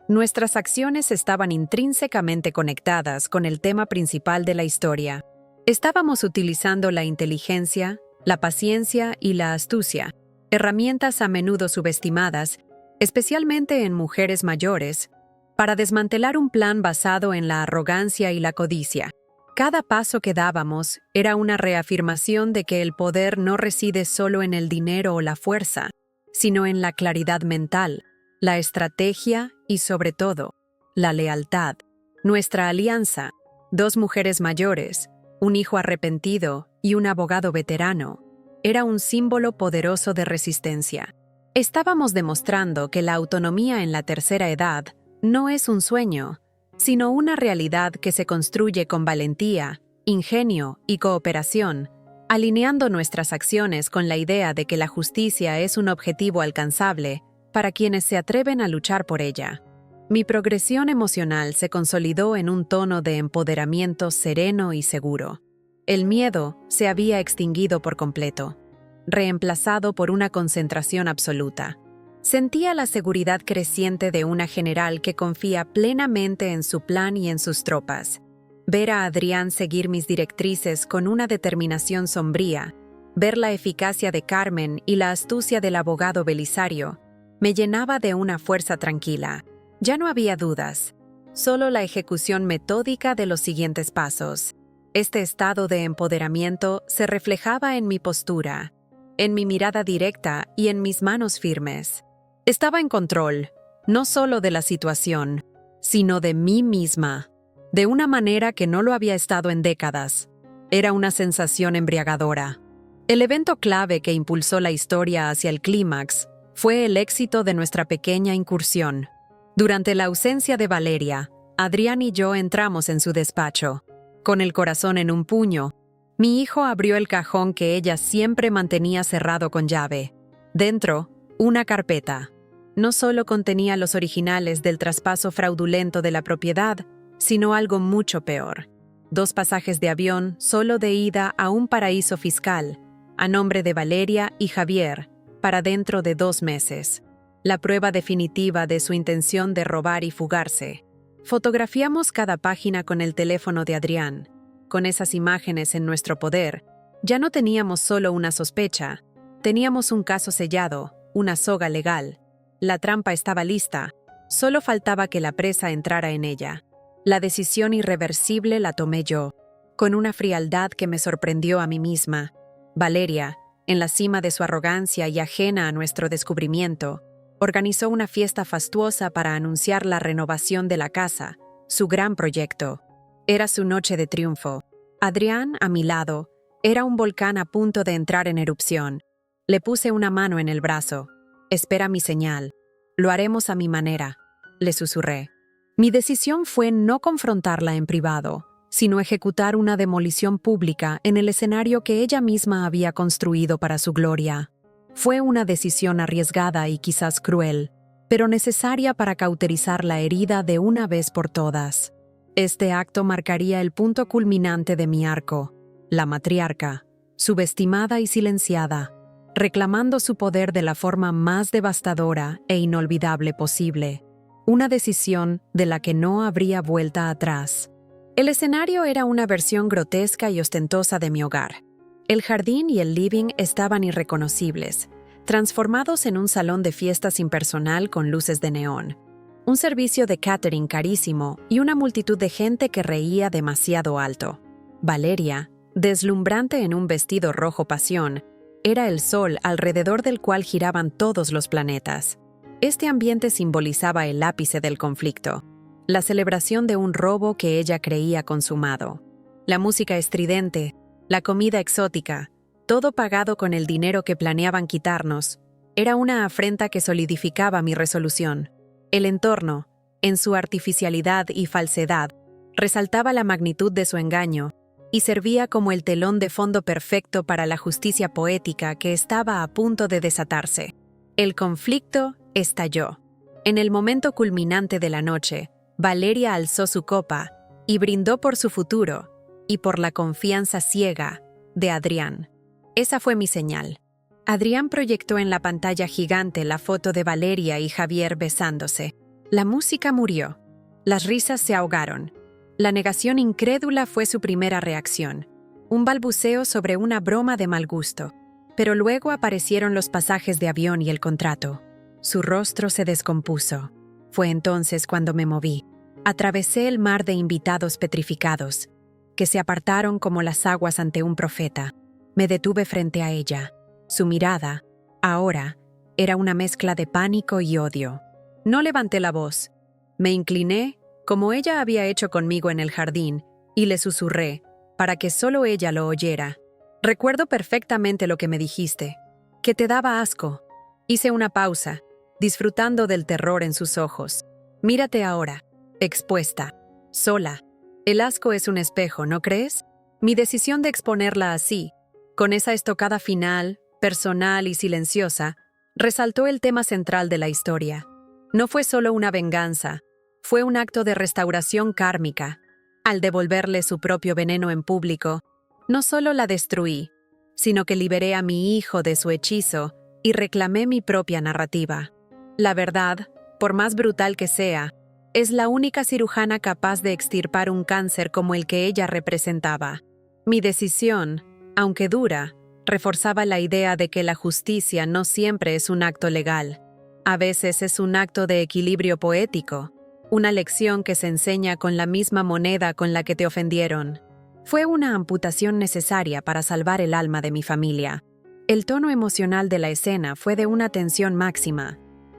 Nuestras acciones estaban intrínsecamente conectadas con el tema principal de la historia. Estábamos utilizando la inteligencia, la paciencia y la astucia, herramientas a menudo subestimadas, especialmente en mujeres mayores, para desmantelar un plan basado en la arrogancia y la codicia. Cada paso que dábamos era una reafirmación de que el poder no reside solo en el dinero o la fuerza, sino en la claridad mental, la estrategia y, sobre todo, la lealtad. Nuestra alianza, 2 mujeres mayores, un hijo arrepentido y un abogado veterano, era un símbolo poderoso de resistencia. Estábamos demostrando que la autonomía en la tercera edad no es un sueño, sino una realidad que se construye con valentía, ingenio y cooperación, alineando nuestras acciones con la idea de que la justicia es un objetivo alcanzable para quienes se atreven a luchar por ella. Mi progresión emocional se consolidó en un tono de empoderamiento sereno y seguro. El miedo se había extinguido por completo, reemplazado por una concentración absoluta. Sentía la seguridad creciente de una general que confía plenamente en su plan y en sus tropas. Ver a Adrián seguir mis directrices con una determinación sombría, ver la eficacia de Carmen y la astucia del abogado Belisario, me llenaba de una fuerza tranquila. Ya no había dudas, solo la ejecución metódica de los siguientes pasos. Este estado de empoderamiento se reflejaba en mi postura, en mi mirada directa y en mis manos firmes. Estaba en control, no solo de la situación, sino de mí misma, de una manera que no lo había estado en décadas. Era una sensación embriagadora. El evento clave que impulsó la historia hacia el clímax fue el éxito de nuestra pequeña incursión. Durante la ausencia de Valeria, Adrián y yo entramos en su despacho. Con el corazón en un puño, mi hijo abrió el cajón que ella siempre mantenía cerrado con llave. Dentro, una carpeta. No solo contenía los originales del traspaso fraudulento de la propiedad, sino algo mucho peor. 2 pasajes de avión solo de ida a un paraíso fiscal, a nombre de Valeria y Javier, para dentro de 2 meses. La prueba definitiva de su intención de robar y fugarse. Fotografiamos cada página con el teléfono de Adrián. Con esas imágenes en nuestro poder, ya no teníamos solo una sospecha, teníamos un caso sellado, una soga legal. La trampa estaba lista, solo faltaba que la presa entrara en ella. La decisión irreversible la tomé yo, con una frialdad que me sorprendió a mí misma. Valeria, en la cima de su arrogancia y ajena a nuestro descubrimiento, organizó una fiesta fastuosa para anunciar la renovación de la casa, su gran proyecto. Era su noche de triunfo. Adrián, a mi lado, era un volcán a punto de entrar en erupción. Le puse una mano en el brazo. «Espera mi señal. Lo haremos a mi manera», le susurré. Mi decisión fue no confrontarla en privado, sino ejecutar una demolición pública en el escenario que ella misma había construido para su gloria. Fue una decisión arriesgada y quizás cruel, pero necesaria para cauterizar la herida de una vez por todas. Este acto marcaría el punto culminante de mi arco, la matriarca, subestimada y silenciada, reclamando su poder de la forma más devastadora e inolvidable posible. Una decisión de la que no habría vuelta atrás. El escenario era una versión grotesca y ostentosa de mi hogar. El jardín y el living estaban irreconocibles, transformados en un salón de fiestas impersonal con luces de neón. Un servicio de catering carísimo y una multitud de gente que reía demasiado alto. Valeria, deslumbrante en un vestido rojo pasión, era el sol alrededor del cual giraban todos los planetas. Este ambiente simbolizaba el ápice del conflicto, la celebración de un robo que ella creía consumado. La música estridente, la comida exótica, todo pagado con el dinero que planeaban quitarnos, era una afrenta que solidificaba mi resolución. El entorno, en su artificialidad y falsedad, resaltaba la magnitud de su engaño y servía como el telón de fondo perfecto para la justicia poética que estaba a punto de desatarse. El conflicto estalló. En el momento culminante de la noche, Valeria alzó su copa y brindó por su futuro y por la confianza ciega de Adrián. Esa fue mi señal. Adrián proyectó en la pantalla gigante la foto de Valeria y Javier besándose. La música murió. Las risas se ahogaron. La negación incrédula fue su primera reacción. Un balbuceo sobre una broma de mal gusto. Pero luego aparecieron los pasajes de avión y el contrato. Su rostro se descompuso. Fue entonces cuando me moví. Atravesé el mar de invitados petrificados, que se apartaron como las aguas ante un profeta. Me detuve frente a ella. Su mirada, ahora, era una mezcla de pánico y odio. No levanté la voz. Me incliné, como ella había hecho conmigo en el jardín, y le susurré, para que solo ella lo oyera. «Recuerdo perfectamente lo que me dijiste, que te daba asco». Hice una pausa, disfrutando del terror en sus ojos. «Mírate ahora, expuesta, sola. El asco es un espejo, ¿no crees?» Mi decisión de exponerla así, con esa estocada final, personal y silenciosa, resaltó el tema central de la historia. No fue solo una venganza, fue un acto de restauración kármica. Al devolverle su propio veneno en público, no solo la destruí, sino que liberé a mi hijo de su hechizo y reclamé mi propia narrativa. La verdad, por más brutal que sea, es la única cirujana capaz de extirpar un cáncer como el que ella representaba. Mi decisión, aunque dura, reforzaba la idea de que la justicia no siempre es un acto legal. A veces es un acto de equilibrio poético, una lección que se enseña con la misma moneda con la que te ofendieron. Fue una amputación necesaria para salvar el alma de mi familia. El tono emocional de la escena fue de una tensión máxima,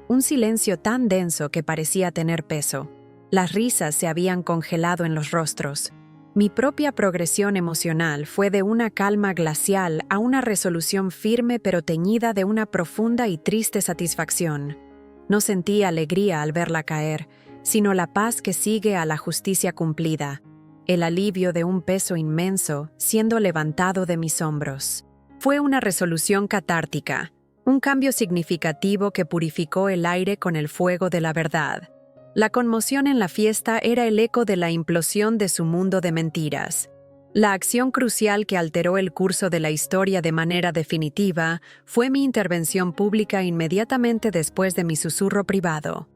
un silencio tan denso que parecía tener peso. Las risas se habían congelado en los rostros. Mi propia progresión emocional fue de una calma glacial a una resolución firme pero teñida de una profunda y triste satisfacción. No sentí alegría al verla caer, sino la paz que sigue a la justicia cumplida, el alivio de un peso inmenso siendo levantado de mis hombros. Fue una resolución catártica, un cambio significativo que purificó el aire con el fuego de la verdad. La conmoción en la fiesta era el eco de la implosión de su mundo de mentiras. La acción crucial que alteró el curso de la historia de manera definitiva fue mi intervención pública inmediatamente después de mi susurro privado.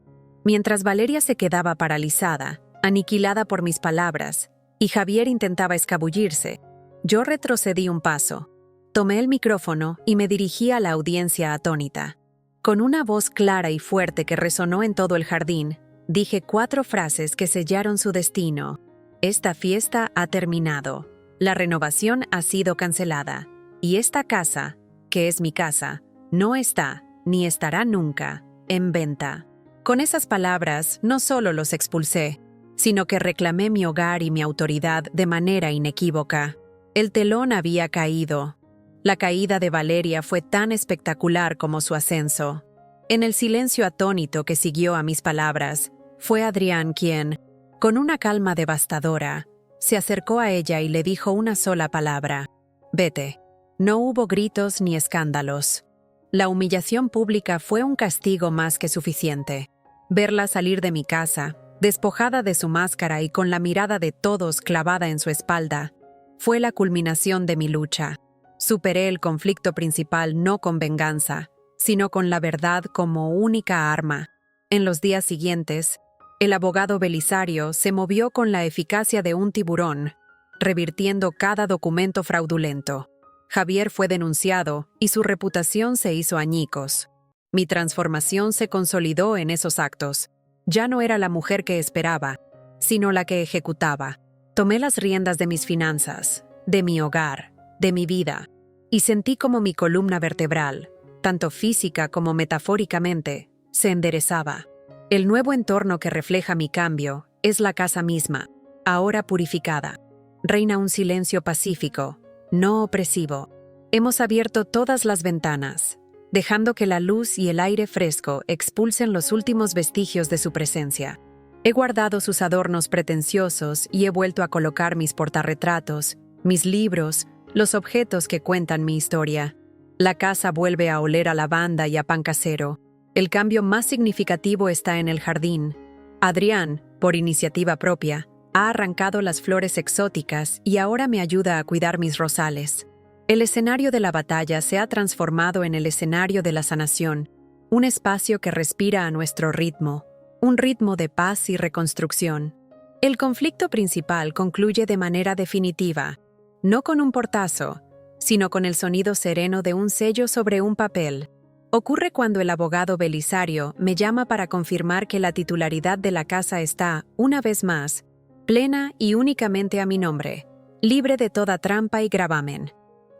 Mientras Valeria se quedaba paralizada, aniquilada por mis palabras, y Javier intentaba escabullirse, yo retrocedí un paso. Tomé el micrófono y me dirigí a la audiencia atónita. Con una voz clara y fuerte que resonó en todo el jardín, dije 4 frases que sellaron su destino. Esta fiesta ha terminado. La renovación ha sido cancelada. Y esta casa, que es mi casa, no está, ni estará nunca, en venta. Con esas palabras, no solo los expulsé, sino que reclamé mi hogar y mi autoridad de manera inequívoca. El telón había caído. La caída de Valeria fue tan espectacular como su ascenso. En el silencio atónito que siguió a mis palabras, fue Adrián quien, con una calma devastadora, se acercó a ella y le dijo una sola palabra: «Vete». No hubo gritos ni escándalos. La humillación pública fue un castigo más que suficiente. Verla salir de mi casa, despojada de su máscara y con la mirada de todos clavada en su espalda, fue la culminación de mi lucha. Superé el conflicto principal no con venganza, sino con la verdad como única arma. En los días siguientes, el abogado Belisario se movió con la eficacia de un tiburón, revirtiendo cada documento fraudulento. Javier fue denunciado y su reputación se hizo añicos. Mi transformación se consolidó en esos actos. Ya no era la mujer que esperaba, sino la que ejecutaba. Tomé las riendas de mis finanzas, de mi hogar, de mi vida, y sentí como mi columna vertebral, tanto física como metafóricamente, se enderezaba. El nuevo entorno que refleja mi cambio es la casa misma, ahora purificada. Reina un silencio pacífico, no opresivo. Hemos abierto todas las ventanas, dejando que la luz y el aire fresco expulsen los últimos vestigios de su presencia. He guardado sus adornos pretenciosos y he vuelto a colocar mis portarretratos, mis libros, los objetos que cuentan mi historia. La casa vuelve a oler a lavanda y a pan casero. El cambio más significativo está en el jardín. Adrián, por iniciativa propia, ha arrancado las flores exóticas y ahora me ayuda a cuidar mis rosales. El escenario de la batalla se ha transformado en el escenario de la sanación, un espacio que respira a nuestro ritmo, un ritmo de paz y reconstrucción. El conflicto principal concluye de manera definitiva, no con un portazo, sino con el sonido sereno de un sello sobre un papel. Ocurre cuando el abogado Belisario me llama para confirmar que la titularidad de la casa está, una vez más, plena y únicamente a mi nombre, libre de toda trampa y gravamen.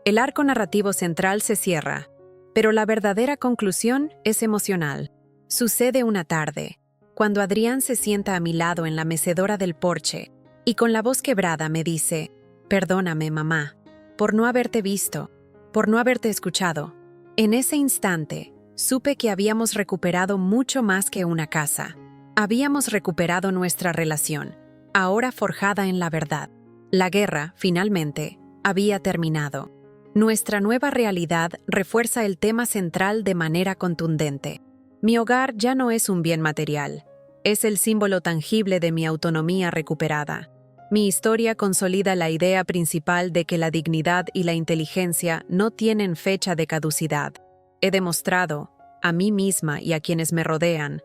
El arco narrativo central se cierra, pero la verdadera conclusión es emocional. Sucede una tarde, cuando Adrián se sienta a mi lado en la mecedora del porche y con la voz quebrada me dice: «Perdóname, mamá, por no haberte visto, por no haberte escuchado». En ese instante, supe que habíamos recuperado mucho más que una casa. Habíamos recuperado nuestra relación, ahora forjada en la verdad. La guerra, finalmente, había terminado. Nuestra nueva realidad refuerza el tema central de manera contundente. Mi hogar ya no es un bien material, es el símbolo tangible de mi autonomía recuperada. Mi historia consolida la idea principal de que la dignidad y la inteligencia no tienen fecha de caducidad. He demostrado, a mí misma y a quienes me rodean,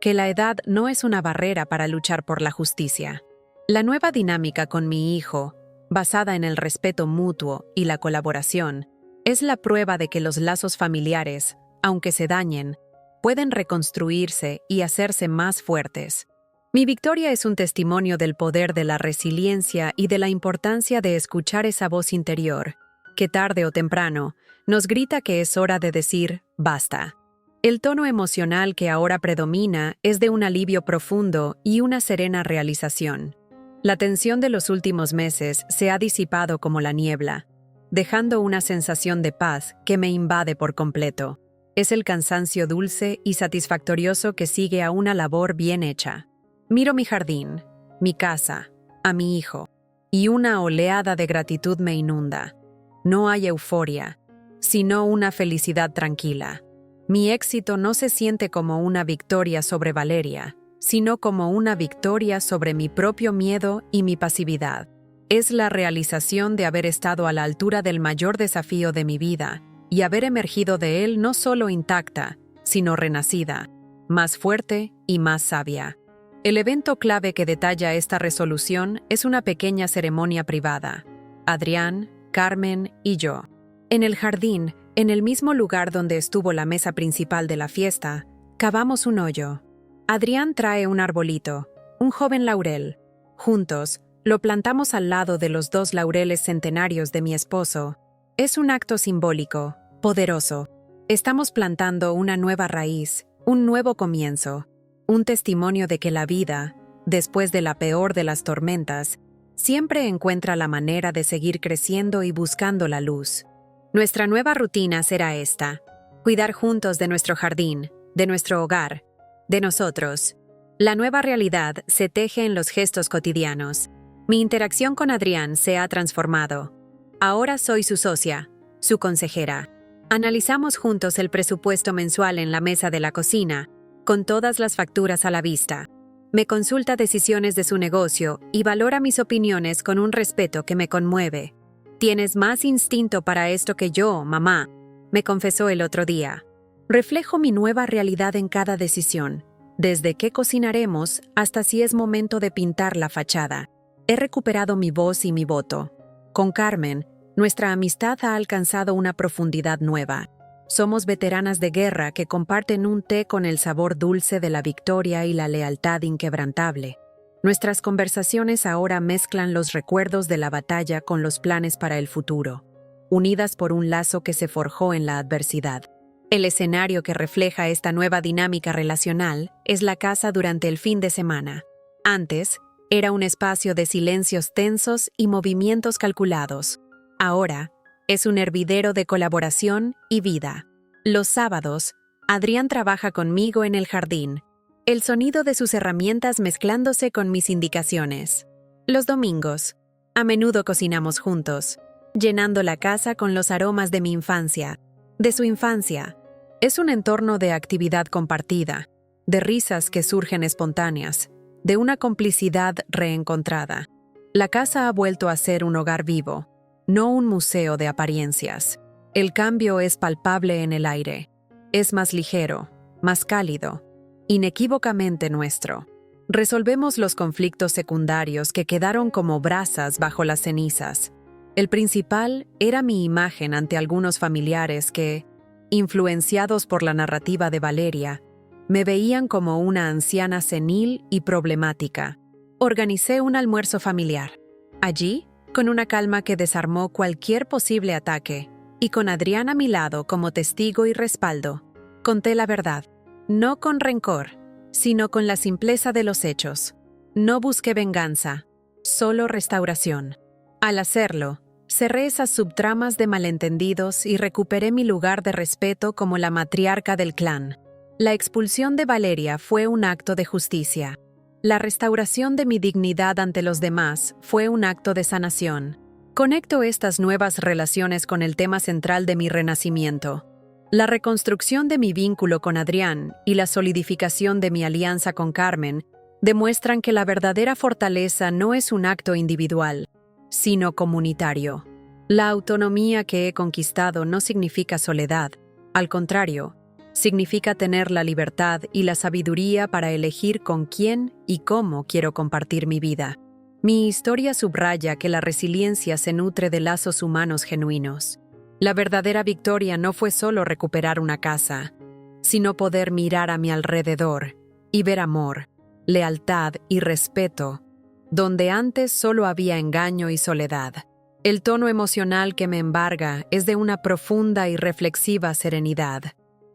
que la edad no es una barrera para luchar por la justicia. La nueva dinámica con mi hijo, basada en el respeto mutuo y la colaboración, es la prueba de que los lazos familiares, aunque se dañen, pueden reconstruirse y hacerse más fuertes. Mi victoria es un testimonio del poder de la resiliencia y de la importancia de escuchar esa voz interior, que tarde o temprano nos grita que es hora de decir basta. El tono emocional que ahora predomina es de un alivio profundo y una serena realización. La tensión de los últimos meses se ha disipado como la niebla, dejando una sensación de paz que me invade por completo. Es el cansancio dulce y satisfactorioso que sigue a una labor bien hecha. Miro mi jardín, mi casa, a mi hijo, y una oleada de gratitud me inunda. No hay euforia, sino una felicidad tranquila. Mi éxito no se siente como una victoria sobre Valeria, sino como una victoria sobre mi propio miedo y mi pasividad. Es la realización de haber estado a la altura del mayor desafío de mi vida y haber emergido de él no solo intacta, sino renacida, más fuerte y más sabia. El evento clave que detalla esta resolución es una pequeña ceremonia privada. Adrián, Carmen y yo. En el jardín, en el mismo lugar donde estuvo la mesa principal de la fiesta, cavamos un hoyo. Adrián trae un arbolito, un joven laurel. Juntos, lo plantamos al lado de los 2 laureles centenarios de mi esposo. Es un acto simbólico, poderoso. Estamos plantando una nueva raíz, un nuevo comienzo, un testimonio de que la vida, después de la peor de las tormentas, siempre encuentra la manera de seguir creciendo y buscando la luz. Nuestra nueva rutina será esta: cuidar juntos de nuestro jardín, de nuestro hogar, de nosotros. La nueva realidad se teje en los gestos cotidianos. Mi interacción con Adrián se ha transformado. Ahora soy su socia, su consejera. Analizamos juntos el presupuesto mensual en la mesa de la cocina, con todas las facturas a la vista. Me consulta decisiones de su negocio y valora mis opiniones con un respeto que me conmueve. «Tienes más instinto para esto que yo, mamá», me confesó el otro día. Reflejo mi nueva realidad en cada decisión, desde qué cocinaremos hasta si es momento de pintar la fachada. He recuperado mi voz y mi voto. Con Carmen, nuestra amistad ha alcanzado una profundidad nueva. Somos veteranas de guerra que comparten un té con el sabor dulce de la victoria y la lealtad inquebrantable. Nuestras conversaciones ahora mezclan los recuerdos de la batalla con los planes para el futuro, unidas por un lazo que se forjó en la adversidad. El escenario que refleja esta nueva dinámica relacional es la casa durante el fin de semana. Antes, era un espacio de silencios tensos y movimientos calculados. Ahora, es un hervidero de colaboración y vida. Los sábados, Adrián trabaja conmigo en el jardín, el sonido de sus herramientas mezclándose con mis indicaciones. Los domingos, a menudo cocinamos juntos, llenando la casa con los aromas de mi infancia, de su infancia. Es un entorno de actividad compartida, de risas que surgen espontáneas, de una complicidad reencontrada. La casa ha vuelto a ser un hogar vivo, no un museo de apariencias. El cambio es palpable en el aire. Es más ligero, más cálido, inequívocamente nuestro. Resolvemos los conflictos secundarios que quedaron como brasas bajo las cenizas. El principal era mi imagen ante algunos familiares que, influenciados por la narrativa de Valeria, me veían como una anciana senil y problemática. Organicé un almuerzo familiar. Allí, con una calma que desarmó cualquier posible ataque, y con Adrián a mi lado como testigo y respaldo, conté la verdad, no con rencor, sino con la simpleza de los hechos. No busqué venganza, solo restauración. Al hacerlo, cerré esas subtramas de malentendidos y recuperé mi lugar de respeto como la matriarca del clan. La expulsión de Valeria fue un acto de justicia. La restauración de mi dignidad ante los demás fue un acto de sanación. Conecto estas nuevas relaciones con el tema central de mi renacimiento. La reconstrucción de mi vínculo con Adrián y la solidificación de mi alianza con Carmen demuestran que la verdadera fortaleza no es un acto individual, sino comunitario. La autonomía que he conquistado no significa soledad, al contrario, significa tener la libertad y la sabiduría para elegir con quién y cómo quiero compartir mi vida. Mi historia subraya que la resiliencia se nutre de lazos humanos genuinos. La verdadera victoria no fue solo recuperar una casa, sino poder mirar a mi alrededor y ver amor, lealtad y respeto, donde antes solo había engaño y soledad. El tono emocional que me embarga es de una profunda y reflexiva serenidad.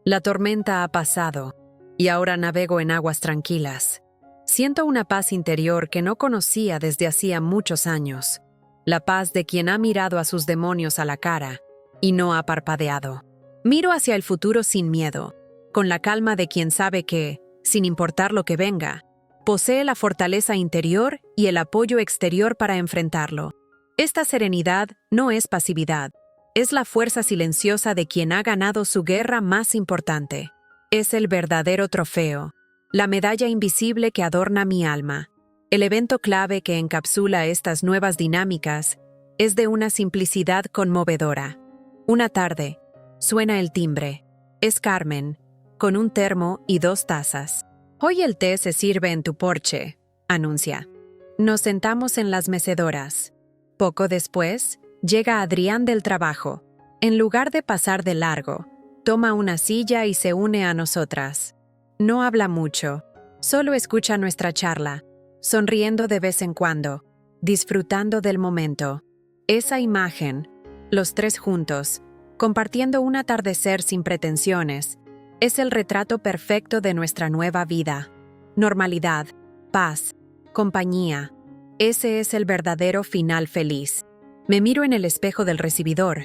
La tormenta ha pasado, y ahora navego en aguas tranquilas. Siento una paz interior que no conocía desde hacía muchos años. La paz de quien ha mirado a sus demonios a la cara y no ha parpadeado. Miro hacia el futuro sin miedo, con la calma de quien sabe que, sin importar lo que venga, Posee la fortaleza interior y el apoyo exterior para enfrentarlo. Esta serenidad no es pasividad. Es la fuerza silenciosa de quien ha ganado su guerra más importante. Es el verdadero trofeo, la medalla invisible que adorna mi alma. El evento clave que encapsula estas nuevas dinámicas es de una simplicidad conmovedora. Una tarde, suena el timbre. Es Carmen, con un termo y 2 tazas. «Hoy el té se sirve en tu porche», anuncia. Nos sentamos en las mecedoras. Poco después, llega Adrián del trabajo. En lugar de pasar de largo, toma una silla y se une a nosotras. No habla mucho, solo escucha nuestra charla, sonriendo de vez en cuando, disfrutando del momento. Esa imagen, los 3 juntos, compartiendo un atardecer sin pretensiones, es el retrato perfecto de nuestra nueva vida. Normalidad, paz, compañía. Ese es el verdadero final feliz. Me miro en el espejo del recibidor,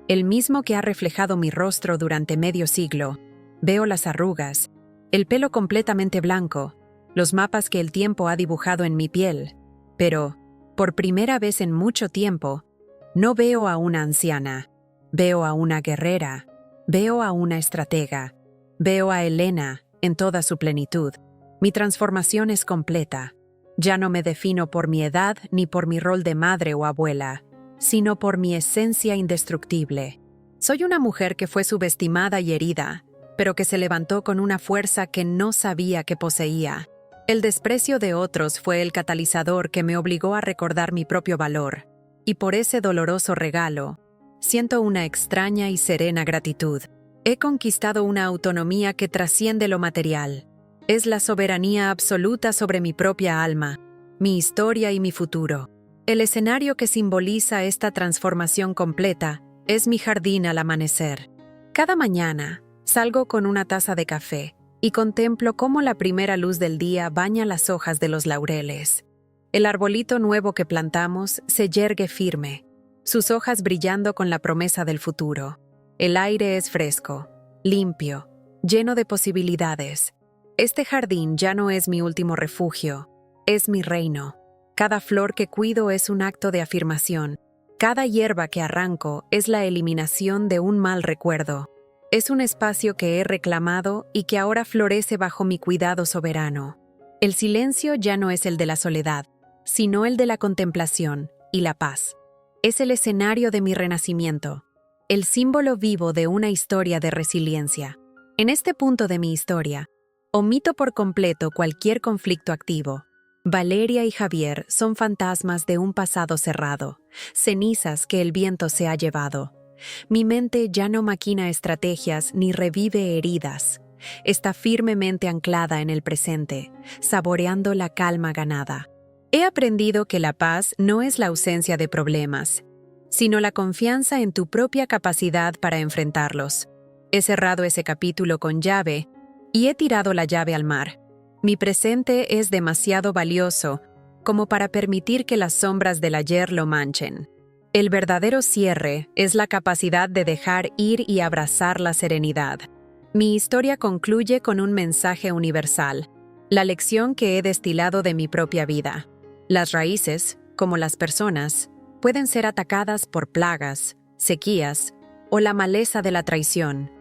el mismo que ha reflejado mi rostro durante medio siglo. Veo las arrugas, el pelo completamente blanco, los mapas que el tiempo ha dibujado en mi piel. Pero, por primera vez en mucho tiempo, no veo a una anciana. Veo a una guerrera. Veo a una estratega. Veo a Elena en toda su plenitud. Mi transformación es completa. Ya no me defino por mi edad ni por mi rol de madre o abuela, sino por mi esencia indestructible. Soy una mujer que fue subestimada y herida, pero que se levantó con una fuerza que no sabía que poseía. El desprecio de otros fue el catalizador que me obligó a recordar mi propio valor, y por ese doloroso regalo, siento una extraña y serena gratitud. He conquistado una autonomía que trasciende lo material. Es la soberanía absoluta sobre mi propia alma, mi historia y mi futuro. El escenario que simboliza esta transformación completa es mi jardín al amanecer. Cada mañana, salgo con una taza de café y contemplo cómo la primera luz del día baña las hojas de los laureles. El arbolito nuevo que plantamos se yergue firme, sus hojas brillando con la promesa del futuro. El aire es fresco, limpio, lleno de posibilidades. Este jardín ya no es mi último refugio, es mi reino. Cada flor que cuido es un acto de afirmación. Cada hierba que arranco es la eliminación de un mal recuerdo. Es un espacio que he reclamado y que ahora florece bajo mi cuidado soberano. El silencio ya no es el de la soledad, sino el de la contemplación y la paz. Es el escenario de mi renacimiento, el símbolo vivo de una historia de resiliencia. En este punto de mi historia, omito por completo cualquier conflicto activo. Valeria y Javier son fantasmas de un pasado cerrado, cenizas que el viento se ha llevado. Mi mente ya no maquina estrategias ni revive heridas. Está firmemente anclada en el presente, saboreando la calma ganada. He aprendido que la paz no es la ausencia de problemas, sino la confianza en tu propia capacidad para enfrentarlos. He cerrado ese capítulo con llave y he tirado la llave al mar. Mi presente es demasiado valioso como para permitir que las sombras del ayer lo manchen. El verdadero cierre es la capacidad de dejar ir y abrazar la serenidad. Mi historia concluye con un mensaje universal, la lección que he destilado de mi propia vida. Las raíces, como las personas, pueden ser atacadas por plagas, sequías o la maleza de la traición.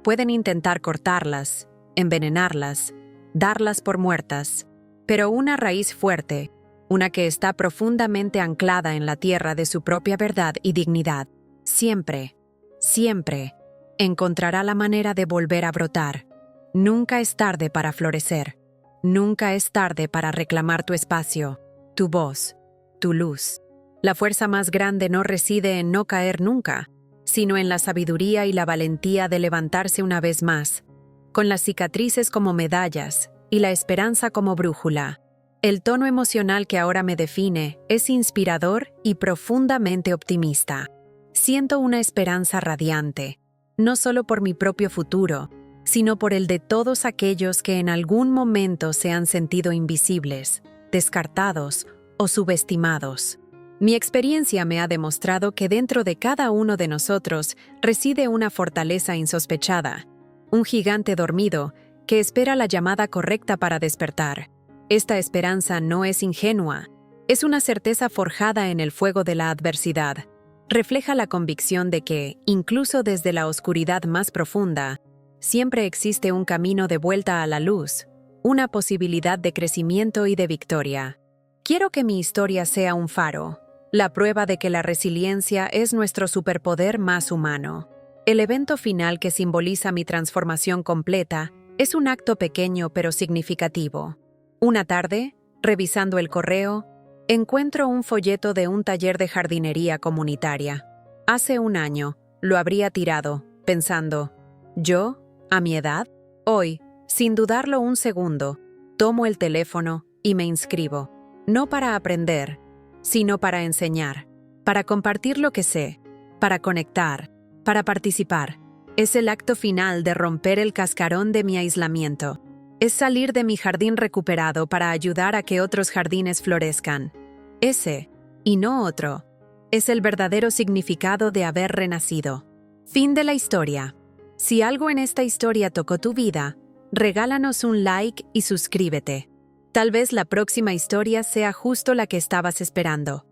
Pueden intentar cortarlas, envenenarlas, darlas por muertas, pero una raíz fuerte, una que está profundamente anclada en la tierra de su propia verdad y dignidad, siempre, siempre, encontrará la manera de volver a brotar. Nunca es tarde para florecer. Nunca es tarde para reclamar tu espacio, tu voz, tu luz. La fuerza más grande no reside en no caer nunca, sino en la sabiduría y la valentía de levantarse una vez más, con las cicatrices como medallas y la esperanza como brújula. El tono emocional que ahora me define es inspirador y profundamente optimista. Siento una esperanza radiante, no solo por mi propio futuro, sino por el de todos aquellos que en algún momento se han sentido invisibles, descartados o subestimados. Mi experiencia me ha demostrado que dentro de cada uno de nosotros reside una fortaleza insospechada, un gigante dormido que espera la llamada correcta para despertar. Esta esperanza no es ingenua, es una certeza forjada en el fuego de la adversidad. Refleja la convicción de que, incluso desde la oscuridad más profunda, siempre existe un camino de vuelta a la luz, una posibilidad de crecimiento y de victoria. Quiero que mi historia sea un faro, la prueba de que la resiliencia es nuestro superpoder más humano. El evento final que simboliza mi transformación completa es un acto pequeño pero significativo. Una tarde, revisando el correo, encuentro un folleto de un taller de jardinería comunitaria. Hace un año, lo habría tirado, pensando, ¿yo, a mi edad? Hoy, sin dudarlo un segundo, tomo el teléfono y me inscribo. No para aprender, sino para enseñar, para compartir lo que sé, para conectar, para participar. Es el acto final de romper el cascarón de mi aislamiento. Es salir de mi jardín recuperado para ayudar a que otros jardines florezcan. Ese, y no otro, es el verdadero significado de haber renacido. Fin de la historia. Si algo en esta historia tocó tu vida, regálanos un like y suscríbete. Tal vez la próxima historia sea justo la que estabas esperando.